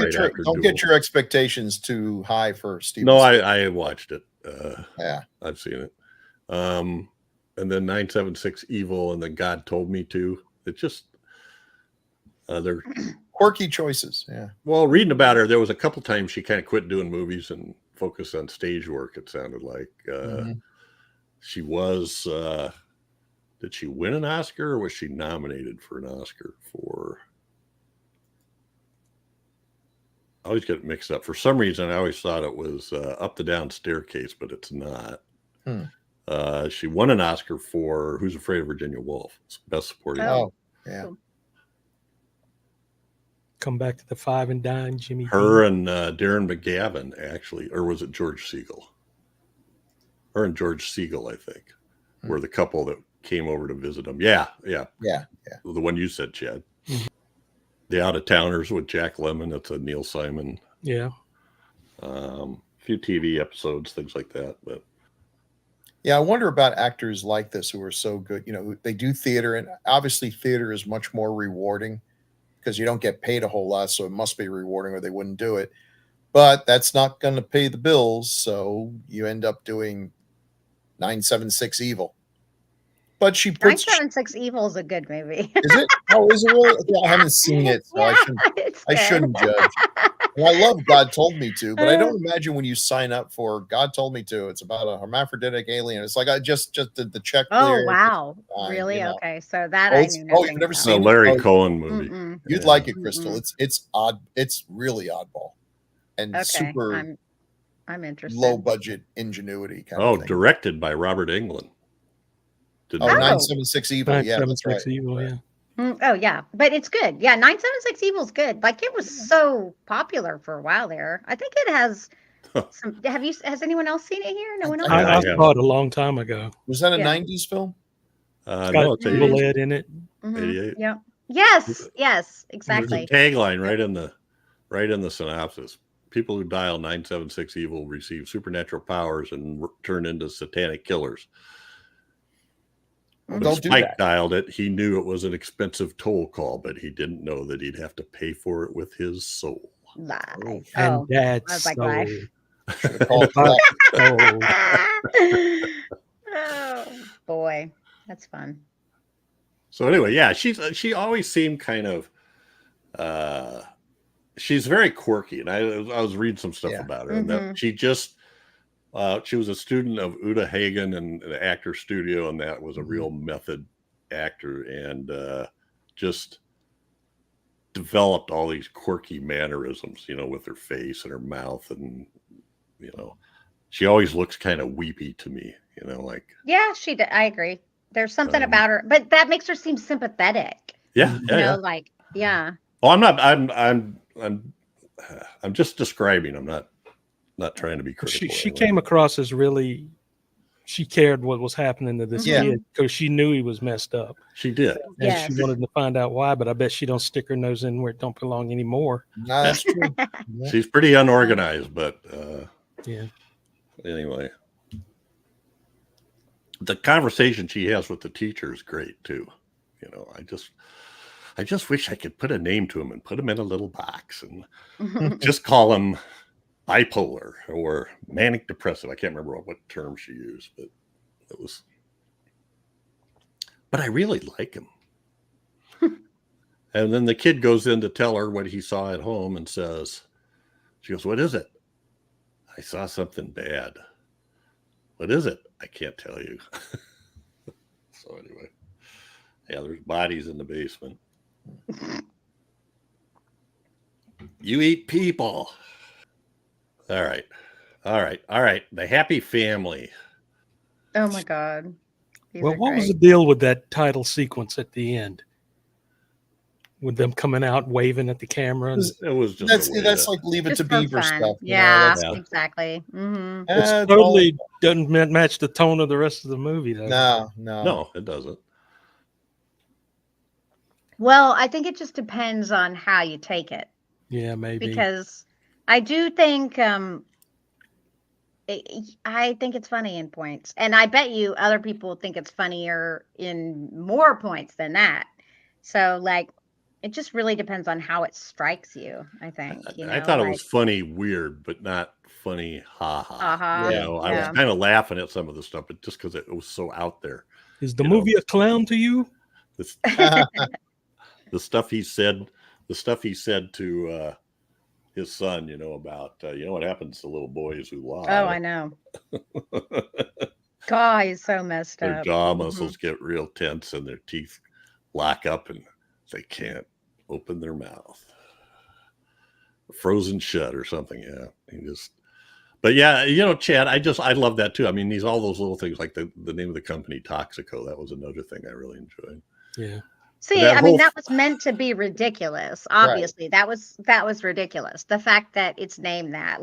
get your expectations too high for Steven. No, I watched it. I've seen it. And then 976 Evil, and then God Told Me To. It just they're quirky choices. Yeah. Well, reading about her, there was a couple times she kind of quit doing movies and focused on stage work. It sounded like she was. Did she win an Oscar, or was she nominated for an Oscar for? I always get it mixed up. For some reason, I always thought it was Up the Down Staircase, but it's not. She won an Oscar for Who's Afraid of Virginia Woolf? It's Best Supporting. Oh, yeah. Come Back to the Five and Dine, Jimmy. Her and Darren McGavin, actually, or was it George Siegel? Her and George Siegel, I think, were the couple that came over to visit him. Yeah. Yeah. The one you said, Chad. The Out of Towners with Jack Lemmon. That's a Neil Simon. Yeah. A few TV episodes, things like that. But yeah, I wonder about actors like this who are so good. You know, they do theater, and obviously theater is much more rewarding because you don't get paid a whole lot, so it must be rewarding or they wouldn't do it. But that's not going to pay the bills, so you end up doing 976 Evil. But she puts 976 Evil is a good movie. Is it? Oh, is it really? Yeah, I haven't seen it, so Yeah, I shouldn't judge. And I love God Told Me To, but I don't imagine when you sign up for God Told Me To, it's about a hermaphroditic alien. It's like I just did the check. Oh wow, really? You know. Okay, so that I knew nothing you've never about. seen the Larry it? Cohen movie. You'd like it, Crystal. It's odd. It's really oddball and Okay, super I'm interested. low budget ingenuity kind of thing. Directed by Robert Englund. Oh, 976 Evil. Yeah, that's right. 976 Evil, yeah. Oh yeah, but it's good. Yeah, 976 Evil is good. Like it was so popular for a while there. I think it has some. Has anyone else seen it here? No one else. I saw it a long time ago. Was that a 90s film? It's got no, it's Evil Ed in it. 88. Yeah. Yes, exactly. There's a tagline right in the synopsis. People who dial 976 Evil receive supernatural powers and turn into satanic killers. Well, When don't do Spike that. dialed it, he knew it was an expensive toll call, but he didn't know that he'd have to pay for it with his soul. Live. And Oh, Dad's I was like, soul. live. Should have called it that. Oh boy, that's fun. So anyway, yeah, she always seemed kind of she's very quirky, and I was reading some stuff about her, and that she just she was a student of Uta Hagen and the actor studio, and that was a real method actor, and just developed all these quirky mannerisms, you know, with her face and her mouth, and you know, she always looks kind of weepy to me, you know, like Yeah, she did. I agree. There's something about her, but that makes her seem sympathetic. yeah. You know, like yeah. Oh, I'm not. I'm just describing. I'm not trying to be critical. She came across as really. She cared what was happening to this kid because she knew he was messed up. She did, and she wanted to find out why. But I bet she don't stick her nose in where it don't belong anymore. No, that's true. She's pretty unorganized, but yeah. Anyway, the conversation she has with the teacher is great too. You know, I just wish I could put a name to him and put him in a little box and just call him bipolar or manic depressive. I can't remember what term she used, but it was. But I really like him. And then the kid goes in to tell her what he saw at home and says, she goes, "What is it?" "I saw something bad." "What is it?" "I can't tell you." So anyway, yeah, there's bodies in the basement. You eat people. All right. The Happy Family. Oh my God. Well, what was the deal with that title sequence at the end? With them coming out waving at the camera? It was just that's like Leave It to Beaver stuff. Yeah, exactly. It totally doesn't match the tone of the rest of the movie, though. No, it doesn't. Well, I think it just depends on how you take it. Yeah, maybe. Because I do think I think it's funny in points, and I bet you other people think it's funnier in more points than that. So, like, it just really depends on how it strikes you. I think. You know, I thought it was funny, weird, but not funny. Ha ha. You know, I was kind of laughing at some of the stuff, but just because it was so out there. Is the movie a clown to you? This, the stuff he said to his son, about what happens to little boys who lie. Oh, I know. God, he's so messed Their up. jaw muscles get real tense and their teeth lock up and they can't open their mouth. Frozen shut or something. Yeah. But yeah, Chad, I love that too. I mean, all those little things like the name of the company, Toxico, that was another thing I really enjoyed. Yeah. See, that was meant to be ridiculous. Obviously, right. that was ridiculous. The fact that it's named that,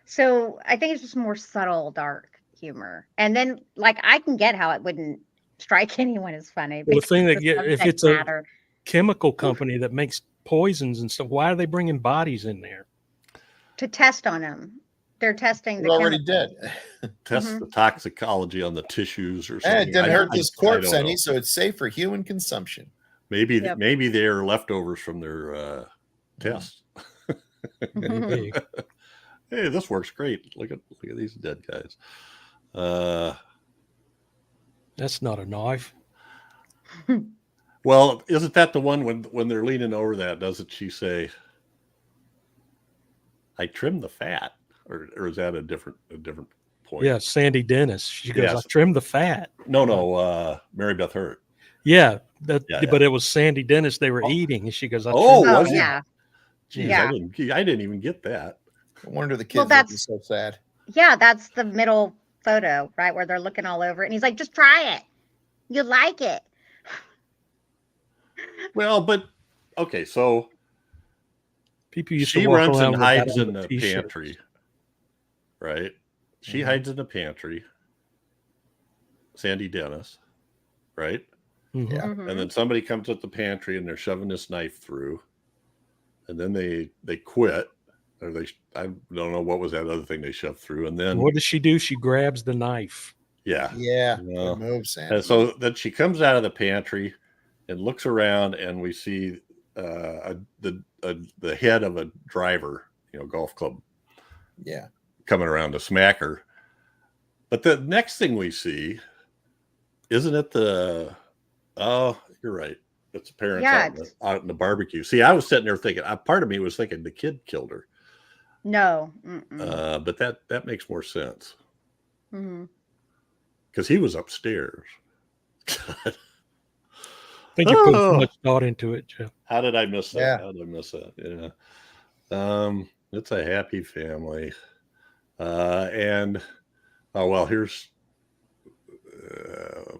so I think it's just more subtle, dark humor. And then, I can get how it wouldn't strike anyone as funny. Well, the thing if it's a chemical company that makes poisons and stuff, why are they bringing bodies in there? To test on them. They're testing. They're already dead. Test the toxicology on the tissues or something. It didn't hurt this corpse any, so it's safe for human consumption. Maybe they're leftovers from their test. Maybe. Hey, this works great. Look at these dead guys. That's not a knife. Well, isn't that the one when they're leaning over that? Doesn't she say, "I trimmed the fat," or is that a different point? Yeah, Sandy Dennis. She goes, "I trimmed the fat." No, Mary Beth Hurt. Yeah, but it was Sandy Dennis they were eating, and she goes, was it? Yeah. Jeez, yeah. I didn't even get that. No wonder the kids are so sad. Yeah, that's the middle photo, right, where they're looking all over it, and he's like, "Just try it, you'll like it." Well, but okay, so people used she to walk runs around and hides in the pantry, right? She hides in the pantry. Sandy Dennis, right? Mm-hmm. Yeah. And then somebody comes at the pantry and they're shoving this knife through, and then they quit, or I don't know what was that other thing they shoved through, and then what does she do? She grabs the knife. Yeah. Good move, Sandy. And so then she comes out of the pantry and looks around, and we see the head of a driver, golf club, coming around to smack her. But the next thing we see, isn't it oh, you're right. It's the parents out in the barbecue. See, I was sitting there thinking, part of me was thinking the kid killed her. No. But that makes more sense. Mm-hmm. Because he was upstairs. I think you put too much thought into it, Jeff. How did I miss that? Yeah. How did I miss that? Yeah. It's a happy family. And here's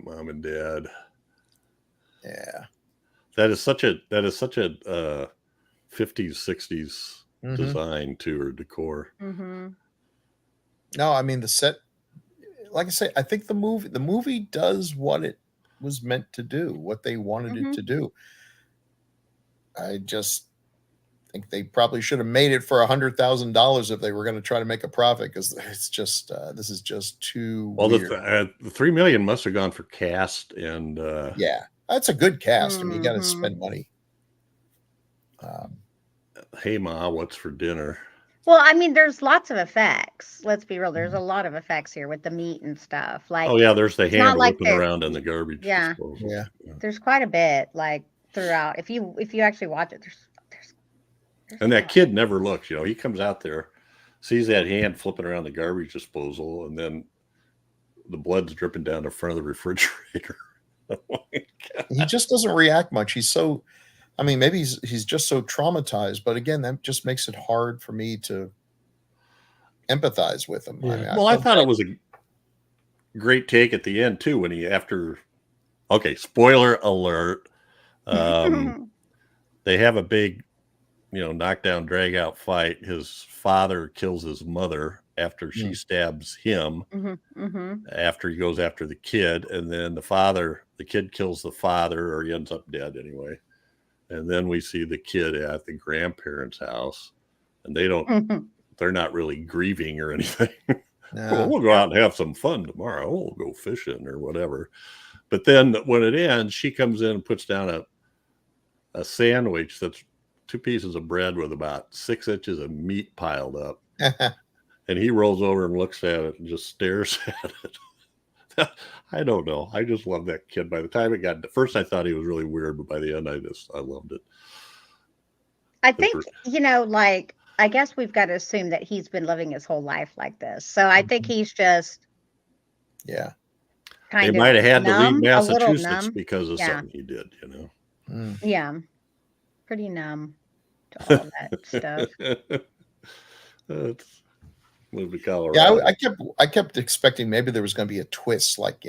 mom and dad. Yeah. That is such a 50s, 60s design to or decor. Mm-hmm. No, I mean the set, like I say, I think the movie does what it was meant to do, what they wanted it to do. I just think they probably should have made it for $100,000 if they were going to try to make a profit, because it's just this is just too weird. The $3 million must have gone for cast and that's a good cast. I mean, you got to spend money. Hey Ma, what's for dinner? Well, I mean, there's lots of effects. Let's be real. There's a lot of effects here with the meat and stuff. There's the hand whipping around in the garbage. Yeah. Disposal. There's quite a bit throughout. If you actually watch it, there's and that kid never looks. He comes out there, sees that hand flipping around the garbage disposal, and then the blood's dripping down the front of the refrigerator. Oh he just doesn't react much. He's so. I mean, maybe he's just so traumatized, but again, that just makes it hard for me to empathize with him. Yeah. I thought it was a great take at the end too, when spoiler alert, they have a big, knockdown, drag out fight. His father kills his mother after she stabs him, after he goes after the kid, and then the kid kills the father, or he ends up dead anyway. And then we see the kid at the grandparents' house, and they're not really grieving or anything. No. Well, we'll go out and have some fun tomorrow. We'll go fishing or whatever. But then when it ends, she comes in and puts down a sandwich that's 2 pieces of bread with about 6 inches of meat piled up. And he rolls over and looks at it and just stares at it. I don't know. I just love that kid. By the time it got, at first I thought he was really weird, but by the end, I loved it. I think, like, I guess we've got to assume that he's been living his whole life like this. So I think he's just kind of might have had to leave numb, a little Massachusetts numb. because of something he did, Yeah. Pretty numb to all that stuff. Moved to Colorado. Yeah, I kept expecting maybe there was going to be a twist, like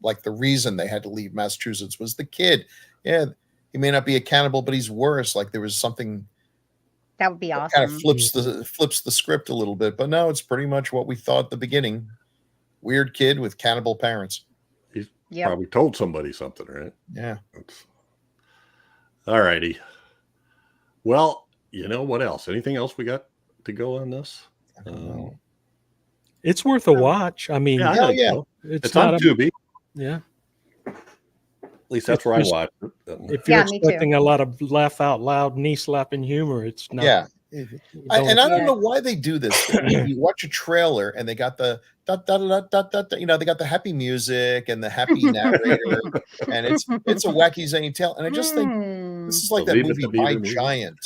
like the reason they had to leave Massachusetts was the kid. Yeah, he may not be a cannibal, but he's worse. Like there was something that would be awesome. Kind of flips the script a little bit, but no, it's pretty much what we thought at the beginning. Weird kid with cannibal parents. He's probably told somebody something, right? Yeah. All righty. Well, what else? Anything else we got to go on this? It's worth a watch. I mean, so. It's on Tubi. Yeah. At least that's where I watch it. If you're expecting a lot of laugh out loud, knee slapping humor, it's not. Yeah. I don't know why they do this. You watch a trailer and they got the they got the happy music and the happy narrator, and it's a wacky zany tale. And I just think this is like that movie My Giant,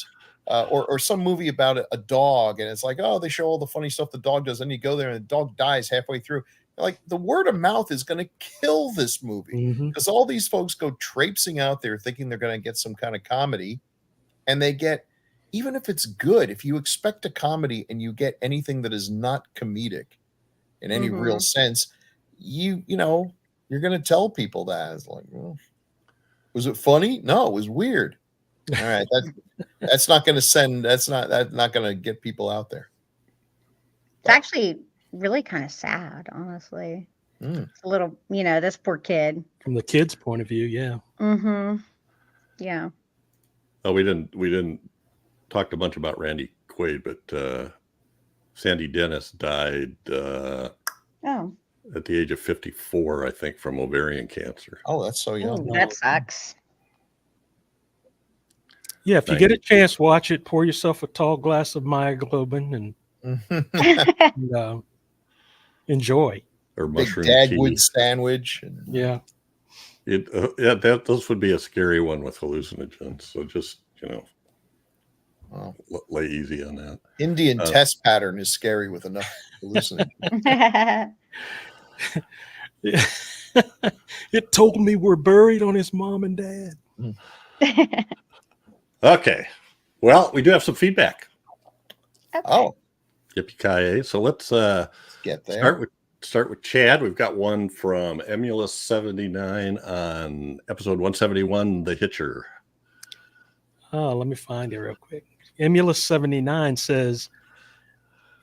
or some movie about a dog, and it's like, oh, they show all the funny stuff the dog does, and you go there and the dog dies halfway through. Like the word of mouth is going to kill this movie because all these folks go traipsing out there thinking they're going to get some kind of comedy, and they get. Even if it's good, if you expect a comedy and you get anything that is not comedic in any real sense, you're going to tell people that. It's like, well, was it funny? No, it was weird. All right, that's not going to that's not going to get people out there. It's actually really kind of sad, honestly. It's a little, this poor kid. From the kid's point of view, yeah. Yeah. Oh, we didn't. Talked a bunch about Randy Quaid, but Sandy Dennis died at the age of 54, I think, from ovarian cancer. Oh, that's so young. Ooh, that sucks. Yeah, if you get a chance, watch it. Pour yourself a tall glass of myoglobin and enjoy. Or mushroom Dagwood sandwich. Yeah. Those would be a scary one with hallucinogens. So just, lay easy on that. Indian test pattern is scary with enough hallucinogens. It told me we're buried on his mom and dad. Okay. Well, we do have some feedback. Okay. Oh. Yippee-ki-yay. So let's get there. Start with Chad. We've got one from Emulous79 on episode 171, The Hitcher. Oh, let me find it real quick. Emulous79 says,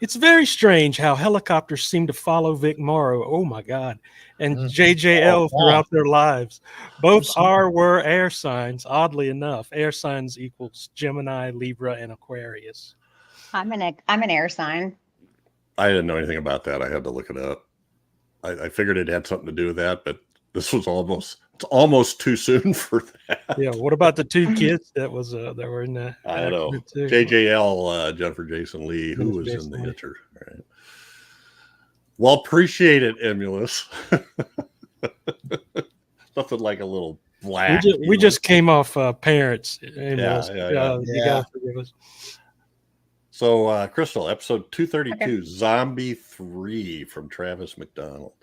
it's very strange how helicopters seem to follow Vic Morrow, oh my God, and JJL throughout their lives. Both were air signs, oddly enough. Air signs equals Gemini, Libra, and Aquarius. I'm an air sign. I didn't know anything about that. I had to look it up. I figured it had something to do with that, but this was almost too soon for that. Yeah. What about the two kids that were in the? I know. JJL, Jennifer Jason Leigh, who was in The Hitcher. Right. Well, appreciate it, Emulous. Nothing like a little black. We just came off Parents. Yeah. You gotta forgive us. So, Crystal, episode 232, Zombie 3 from Travis McDonald.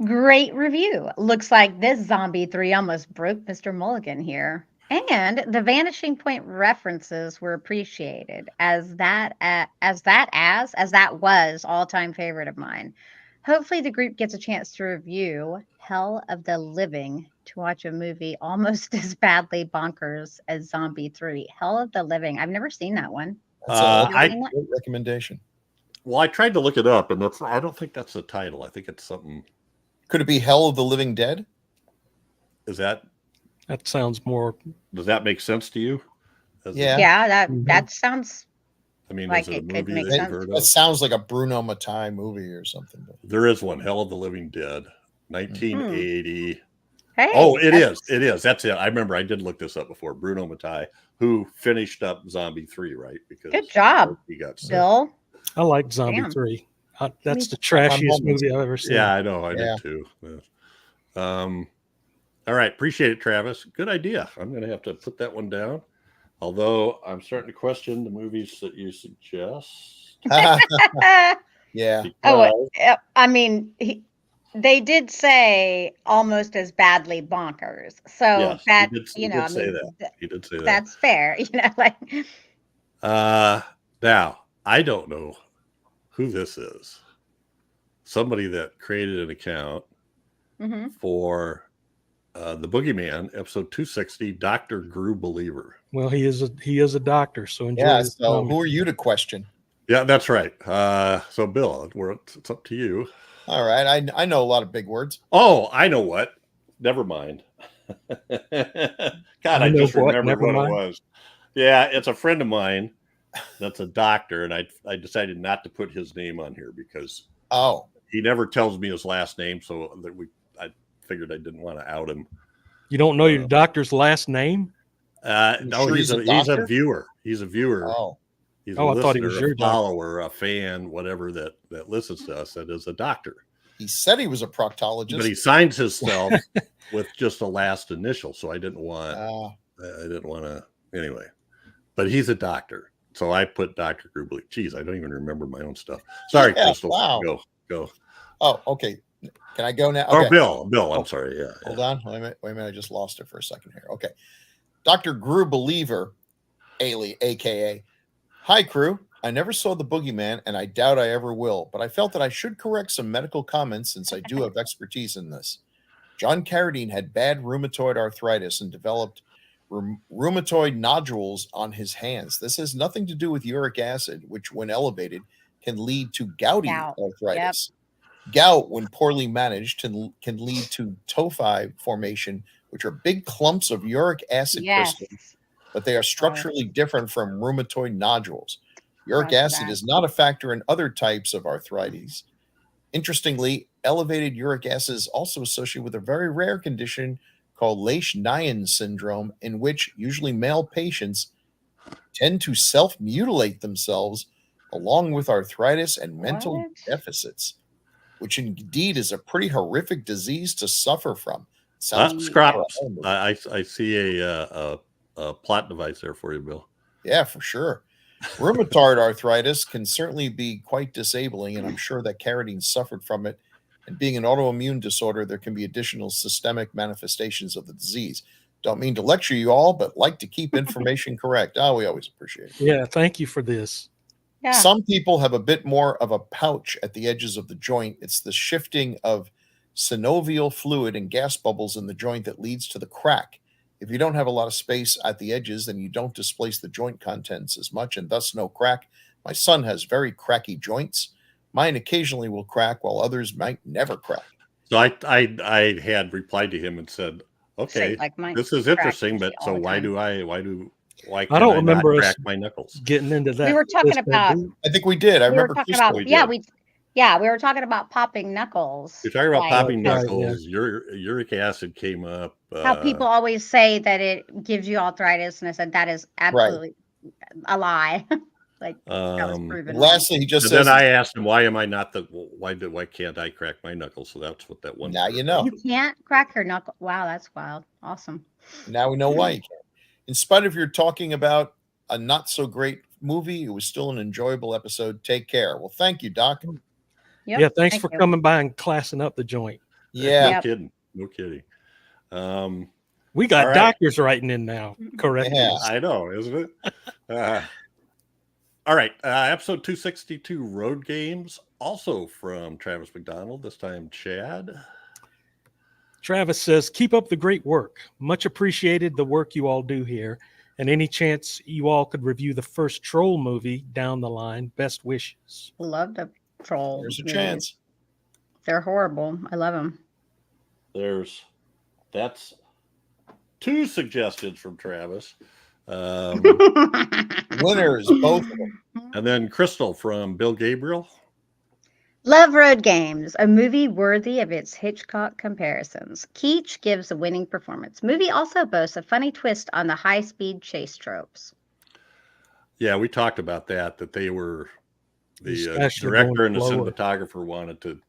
Great review. Looks like this Zombie 3 almost broke Mr. Mulligan here. And the vanishing point references were appreciated as that was all-time favorite of mine. Hopefully the group gets a chance to review Hell of the Living to watch a movie almost as badly bonkers as Zombie 3. Hell of the Living. I've never seen that one. Great recommendation. Well, I tried to look it up, and I don't think that's the title. I think it's something. Could it be Hell of the Living Dead? Is that? That sounds more. Does that make sense to you? That sounds. I mean, like is it it a could movie make that sense. you've heard That of? sounds like a Bruno Mattei movie or something. There is one, Hell of the Living Dead, 1980. Hey, It is. That's it. I remember I did look this up before. Bruno Mattei, who finished up Zombie 3, right? Because good job, he got sick. Bill. I like Zombie 3. That's the trashiest movie I've ever seen. Yeah, I know. I did too. All right. Appreciate it, Travis. Good idea. I'm going to have to put that one down. Although I'm starting to question the movies that you suggest. Yeah. I mean, they did say almost as badly bonkers. So yes, that, he did say that. He did say that. That's fair. Like. Now, I don't know who this is. Somebody that created an account for the Boogeyman, episode 260, Dr. Gru Believer. Well, he is a doctor, so enjoy. Yeah, so who are you to question? Yeah, that's right. So Bill, it's up to you. All right, I know a lot of big words. Oh, I know what. Never mind. God, I just remembered what it was. Yeah, it's a friend of mine that's a doctor, and I decided not to put his name on here because he never tells me his last name, so that I figured I didn't want to out him. You don't know your doctor's last name? No, he's a viewer. He's a viewer. Oh. He's a listener, I thought he was your follower, a fan, whatever that listens to us. That is a doctor. He said he was a proctologist, but he signs himself with just a last initial. So I didn't want. to anyway. But he's a doctor, so I put Dr. Grubely. Geez, I don't even remember my own stuff. Sorry, Crystal. Wow. Go. Oh, okay. Can I go now? Or okay. Bill. I'm sorry. Yeah. Hold on. Wait a minute. I just lost it for a second here. Okay. Dr. Gru Believer, aka. Hi, crew. I never saw The Boogeyman, and I doubt I ever will, but I felt that I should correct some medical comments since I do have expertise in this. John Carradine had bad rheumatoid arthritis and developed rheumatoid nodules on his hands. This has nothing to do with uric acid, which, when elevated, can lead to gouty arthritis. Yep. Gout, when poorly managed, can lead to tophi formation, which are big clumps of uric acid crystals, but they are structurally different from rheumatoid nodules. Uric acid is not a factor in other types of arthritis. Interestingly, elevated uric acid is also associated with a very rare condition called Lesch-Nyhan syndrome, in which usually male patients tend to self-mutilate themselves along with arthritis and mental deficits, which indeed is a pretty horrific disease to suffer from. Scrops. I see a plot device there for you, Bill. Yeah, for sure. Rheumatoid arthritis can certainly be quite disabling, and I'm sure that Carradine suffered from it. And being an autoimmune disorder, there can be additional systemic manifestations of the disease. Don't mean to lecture you all, but like to keep information correct. We always appreciate it. Yeah, thank you for this. Yeah. Some people have a bit more of a pouch at the edges of the joint. It's the shifting of synovial fluid and gas bubbles in the joint that leads to the crack. If you don't have a lot of space at the edges, then you don't displace the joint contents as much, and thus no crack. My son has very cracky joints. Mine occasionally will crack, while others might never crack. So I had replied to him and said, okay, this is interesting, but so why can't I not crack my knuckles? Getting into that. We were talking about. I think we did. I remember. We were talking about popping knuckles. You're talking about popping knuckles. Uric acid came up. How people always say that it gives you arthritis, and I said that is absolutely a lie. That was proven. Lastly, he just says. Then I asked him, "Why am I not why can't I crack my knuckles?" So that's what that one. Now you know. You can't crack your knuckle. Wow, that's wild. Awesome. Now we know why you can't. In spite of your talking about a not so great movie, it was still an enjoyable episode. Take care. Well, thank you, Doc. Yep, yeah, thanks for coming by and classing up the joint. Yeah, no kidding. We got doctors writing in now. Correct. Yeah, I know, isn't it? All right, episode 262, Road Games, also from Travis McDonald. This time, Chad. Travis says, "Keep up the great work. Much appreciated the work you all do here. And any chance you all could review the first Troll movie down the line, best wishes." Love the Troll. There's a chance. They're horrible. I love them. That's 2 suggestions from Travis. Winners, both of them. And then Crystal from Bill Gabriel. Love Road Games, a movie worthy of its Hitchcock comparisons. Keach gives a winning performance. Movie also boasts a funny twist on the high-speed chase tropes. Yeah, we talked about that they were The director and the cinematographer wanted to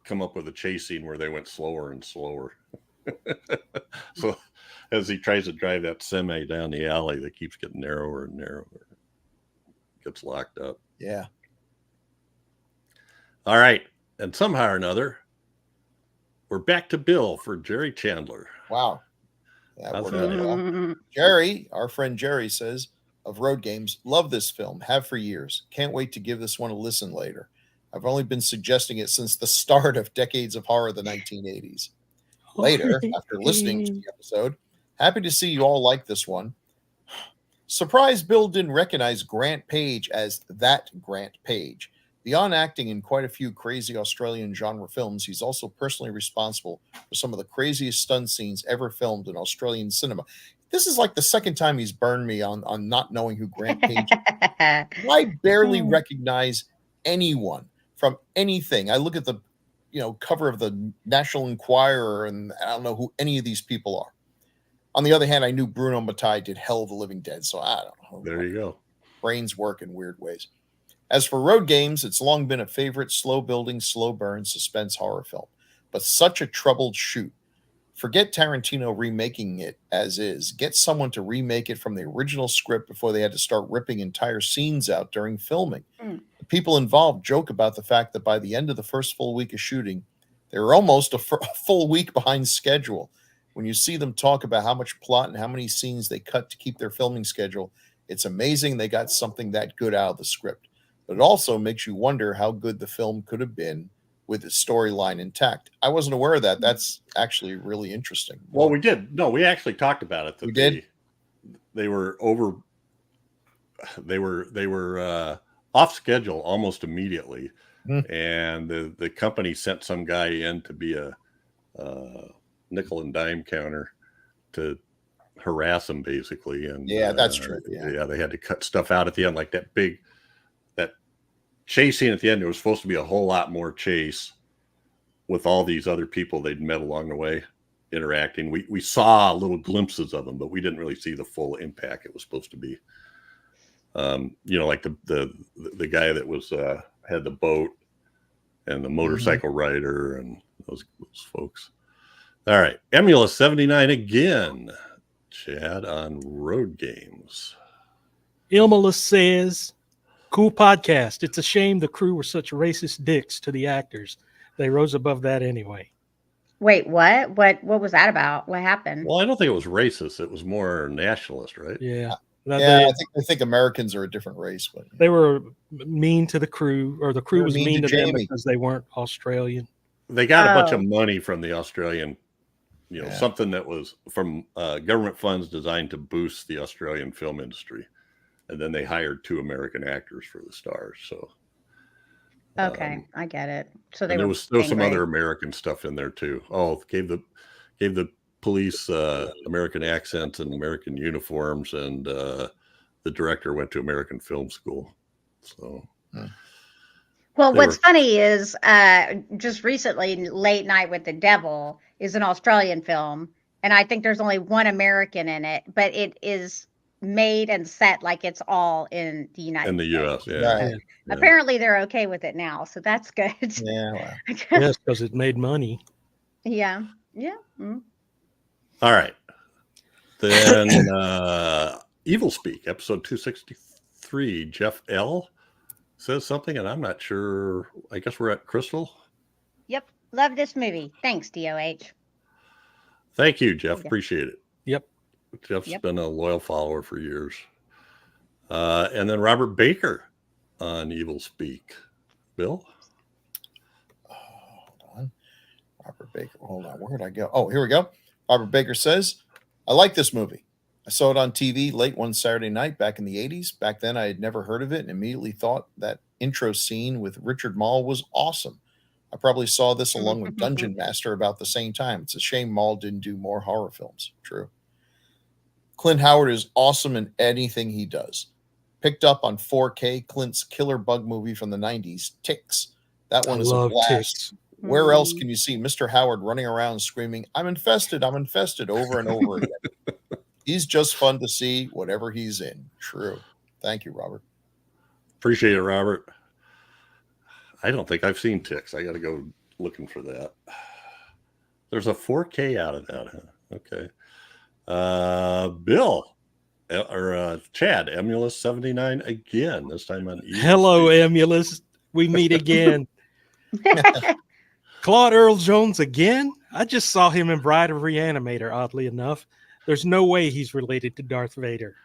come up with a chase scene where they went slower and slower. So as he tries to drive that semi down the alley, that keeps getting narrower and narrower. Gets locked up. Yeah. All right. And somehow or another, we're back to Bill for Jerry Chandler. Wow. That worked out well. Jerry, our friend Jerry, says, of Road Games, love this film, have for years. Can't wait to give this one a listen later. I've only been suggesting it since the start of Decades of Horror, the 1980s. Later, after listening to the episode, happy to see you all like this one. Surprised Bill didn't recognize Grant Page as that Grant Page. Beyond acting in quite a few crazy Australian genre films, he's also personally responsible for some of the craziest stunt scenes ever filmed in Australian cinema. This is like the second time he's burned me on not knowing who Grant Page is. I barely recognize anyone from anything. I look at the cover of the National Enquirer, and I don't know who any of these people are. On the other hand, I knew Bruno Mattei did Hell of the Living Dead, so I don't know. There you go. Brains work in weird ways. As for Road Games, it's long been a favorite slow-building, slow-burn suspense horror film, but such a troubled shoot. Forget Tarantino remaking it as is. Get someone to remake it from the original script before they had to start ripping entire scenes out during filming. The people involved joke about the fact that by the end of the first full week of shooting, they were almost a full week behind schedule. When you see them talk about how much plot and how many scenes they cut to keep their filming schedule, it's amazing they got something that good out of the script. But it also makes you wonder how good the film could have been with its storyline intact. I wasn't aware of that. That's actually really interesting. Well, we did. No, we actually talked about it. We did. They were over. They were off schedule almost immediately, and the company sent some guy in to be a nickel and dime counter to harass them, basically. And yeah, that's true. Yeah, they had to cut stuff out at the end, like that chase scene at the end. There was supposed to be a whole lot more chase with all these other people they'd met along the way interacting. We saw little glimpses of them, but we didn't really see the full impact it was supposed to be. Like the guy that was had the boat and the motorcycle rider and those folks. All right, Emulous 79 again. Chad on Road Games. Emulous says, cool podcast. It's a shame the crew were such racist dicks to the actors. They rose above that anyway. Wait, what? What was that about? What happened? Well, I don't think it was racist. It was more nationalist, right? Yeah. I think Americans are a different race, but they were mean to the crew, or the crew was mean to them because they weren't Australian. They got a bunch of money from the Australian, something that was from government funds designed to boost the Australian film industry. And then they hired 2 American actors for the stars. So, okay, I get it. So there was some other American stuff in there too. Oh, gave the police American accents and American uniforms, and the director went to American film school. So, well, what's funny is just recently, Late Night with the Devil is an Australian film, and I think there's only one American in it, but it is made and set like it's all in the United States. U.S. Yeah. Right. Apparently they're okay with it now, so that's good. Yeah. Well. Yes, because it made money. Yeah. All right. Then Evil Speak, episode 263. Jeff L. says something, and I'm not sure. I guess we're at Crystal. Yep. Love this movie. Thanks, DOH. Thank you, Jeff. Appreciate it. Yep. Jeff's been a loyal follower for years. And then Robert Baker on Evil Speak. Bill? Hold on. Robert Baker. Hold on. Where did I go? Oh, here we go. Robert Baker says, I like this movie. I saw it on TV late one Saturday night back in the 80s. Back then, I had never heard of it and immediately thought that intro scene with Richard Mall was awesome. I probably saw this along with Dungeon Master about the same time. It's a shame Mall didn't do more horror films. True. Clint Howard is awesome in anything he does. Picked up on 4K Clint's killer bug movie from the 90s, Ticks. That one is a blast. Ticks. Where else can you see Mr. Howard running around screaming, I'm infested, over and over again? He's just fun to see, whatever he's in. True. Thank you, Robert. Appreciate it, Robert. I don't think I've seen Ticks. I got to go looking for that. There's a 4K out of that, huh? Okay. Bill or Chad, Emulous 79 again, this time on Evil Hello, Speak. Emulous. We meet again. Claude Earl Jones again? I just saw him in Bride of Reanimator, oddly enough. There's no way he's related to Darth Vader.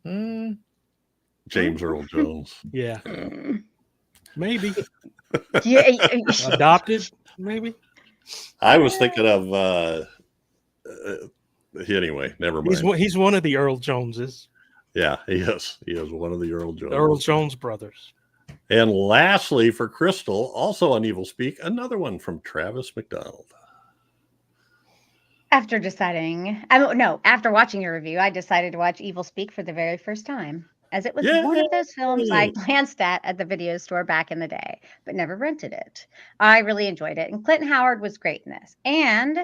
James Earl Jones. Yeah. Maybe. Yeah. Adopted, maybe? I was thinking of anyway, never mind. He's one of the Earl Joneses. Yeah, he is. He is one of the Earl Jones. The Earl Jones brothers. And lastly, for Crystal, also on Evil Speak, another one from Travis McDonald. After watching your review, I decided to watch Evil Speak for the very first time, as it was one of those films I glanced at the video store back in the day, but never rented it. I really enjoyed it, and Clinton Howard was great in this. And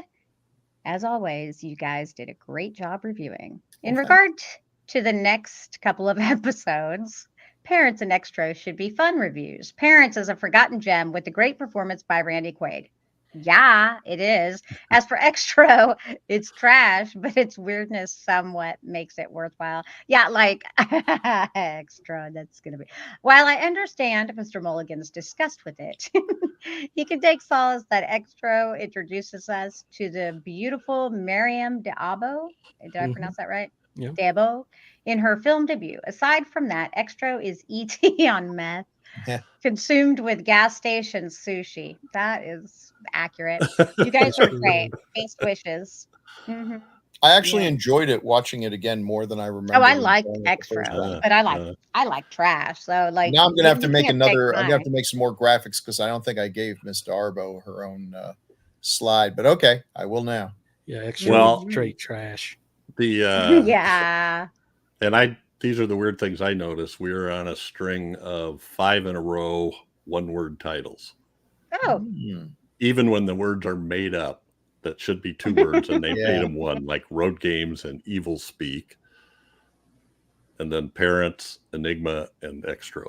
as always, you guys did a great job reviewing. In regard to the next couple of episodes, Parents and Extro should be fun reviews. Parents is a forgotten gem with a great performance by Randy Quaid. Yeah, it is. As for Extro, it's trash, but its weirdness somewhat makes it worthwhile. Yeah, like Extra, that's going to be. While I understand Mr. Mulligan's disgust with it, he can take solace that Extro introduces us to the beautiful Miriam D'Abo. Did I pronounce that right? Yeah. D'Abo in her film debut. Aside from that, Extro is E.T. on meth. Yeah. Consumed with gas station sushi. That is accurate. You guys are great. Best wishes. Mm-hmm. I actually enjoyed it watching it again more than I remember. Oh, I like Extra, but I like trash. So like now I'm gonna have to make another. I'm gonna have to make some more graphics because I don't think I gave Miss Darbo her own slide. But okay, I will now. Yeah, Extra straight trash. Yeah. And these are the weird things I noticed. We were on a string of 5 in a row, one-word titles. Oh. Even when the words are made up, that should be 2 words, and they made them one, like Road Games and Evil Speak. And then Parents, Enigma, and Extra.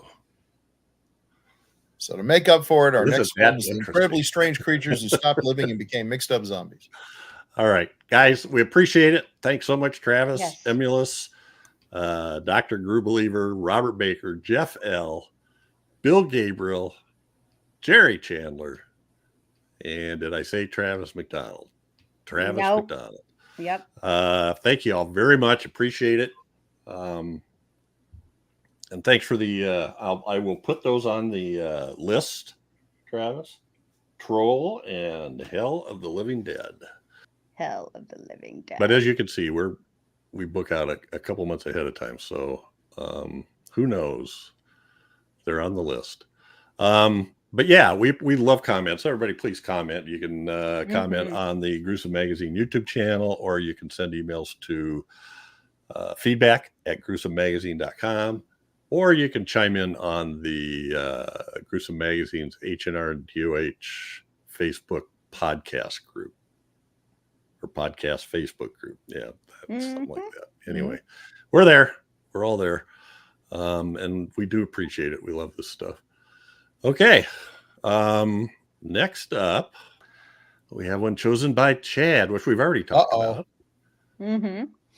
So to make up for it, our next one is incredibly strange creatures who stopped living and became mixed up zombies. All right, guys, we appreciate it. Thanks so much, Travis, Emulous, Dr. Grubeliever, Robert Baker, Jeff L., Bill Gabriel, Jerry Chandler, and did I say Travis McDonald? Travis McDonald. Yep. Thank you all very much. Appreciate it. And thanks for the, I will put those on the list, Travis. Troll and Hell of the Living Dead. Hell of the Living Dead. But as you can see, we book out a couple months ahead of time. So who knows? They're on the list. But yeah, we love comments. Everybody, please comment. You can comment on the Gruesome Magazine YouTube channel, or you can send emails to feedback@gruesomemagazine.com, or you can chime in on the Gruesome Magazine's H&R and DOH Facebook podcast group, or podcast Facebook group. Yeah, something like that. Anyway, we're there. We're all there. And we do appreciate it. We love this stuff. Okay. Next up, we have one chosen by Chad, which we've already talked about.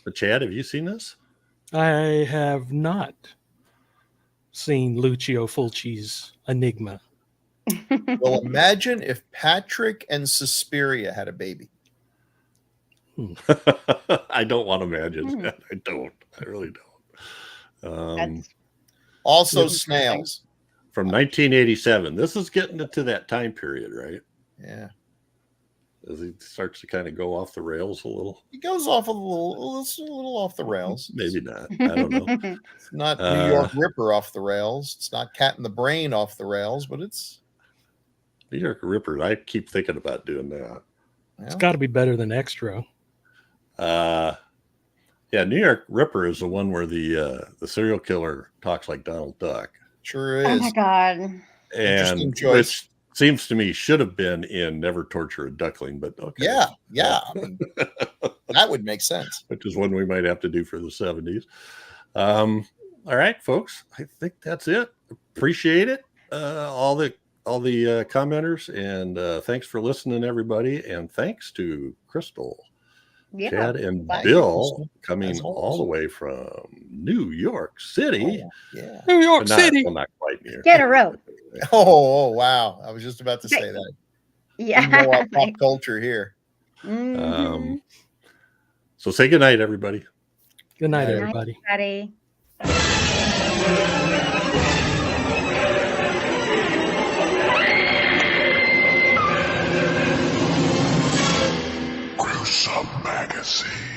But Chad, have you seen this? I have not seen Lucio Fulci's Enigma. Well, imagine if Patrick and Suspiria had a baby. I don't want to imagine that. I don't. I really don't. Also, snails. From 1987. This is getting into that time period, right? Yeah. As he starts to kind of go off the rails a little. He goes off a little off the rails. Maybe not. I don't know. It's not New York Ripper off the rails. It's not Cat in the Brain off the rails, but it's New York Ripper. I keep thinking about doing that. It's got to be better than Extra. Yeah, New York Ripper is the one where the serial killer talks like Donald Duck. Sure is. Oh my God. And which seems to me should have been in Never Torture a Duckling, but okay. Yeah. I mean, that would make sense. Which is one we might have to do for the 70s. All right, folks. I think that's it. Appreciate it. all the commenters, and thanks for listening, everybody. And thanks to Crystal, Chad, and Bill coming all the way from New York City. Oh, yeah, New York City. Well, not quite near. Get a rope. Oh, wow! I was just about to say that. Yeah. You know our pop culture here. Mhm. So say good night, everybody. Good night, Good night, everybody. everybody. Gruesome Magazine.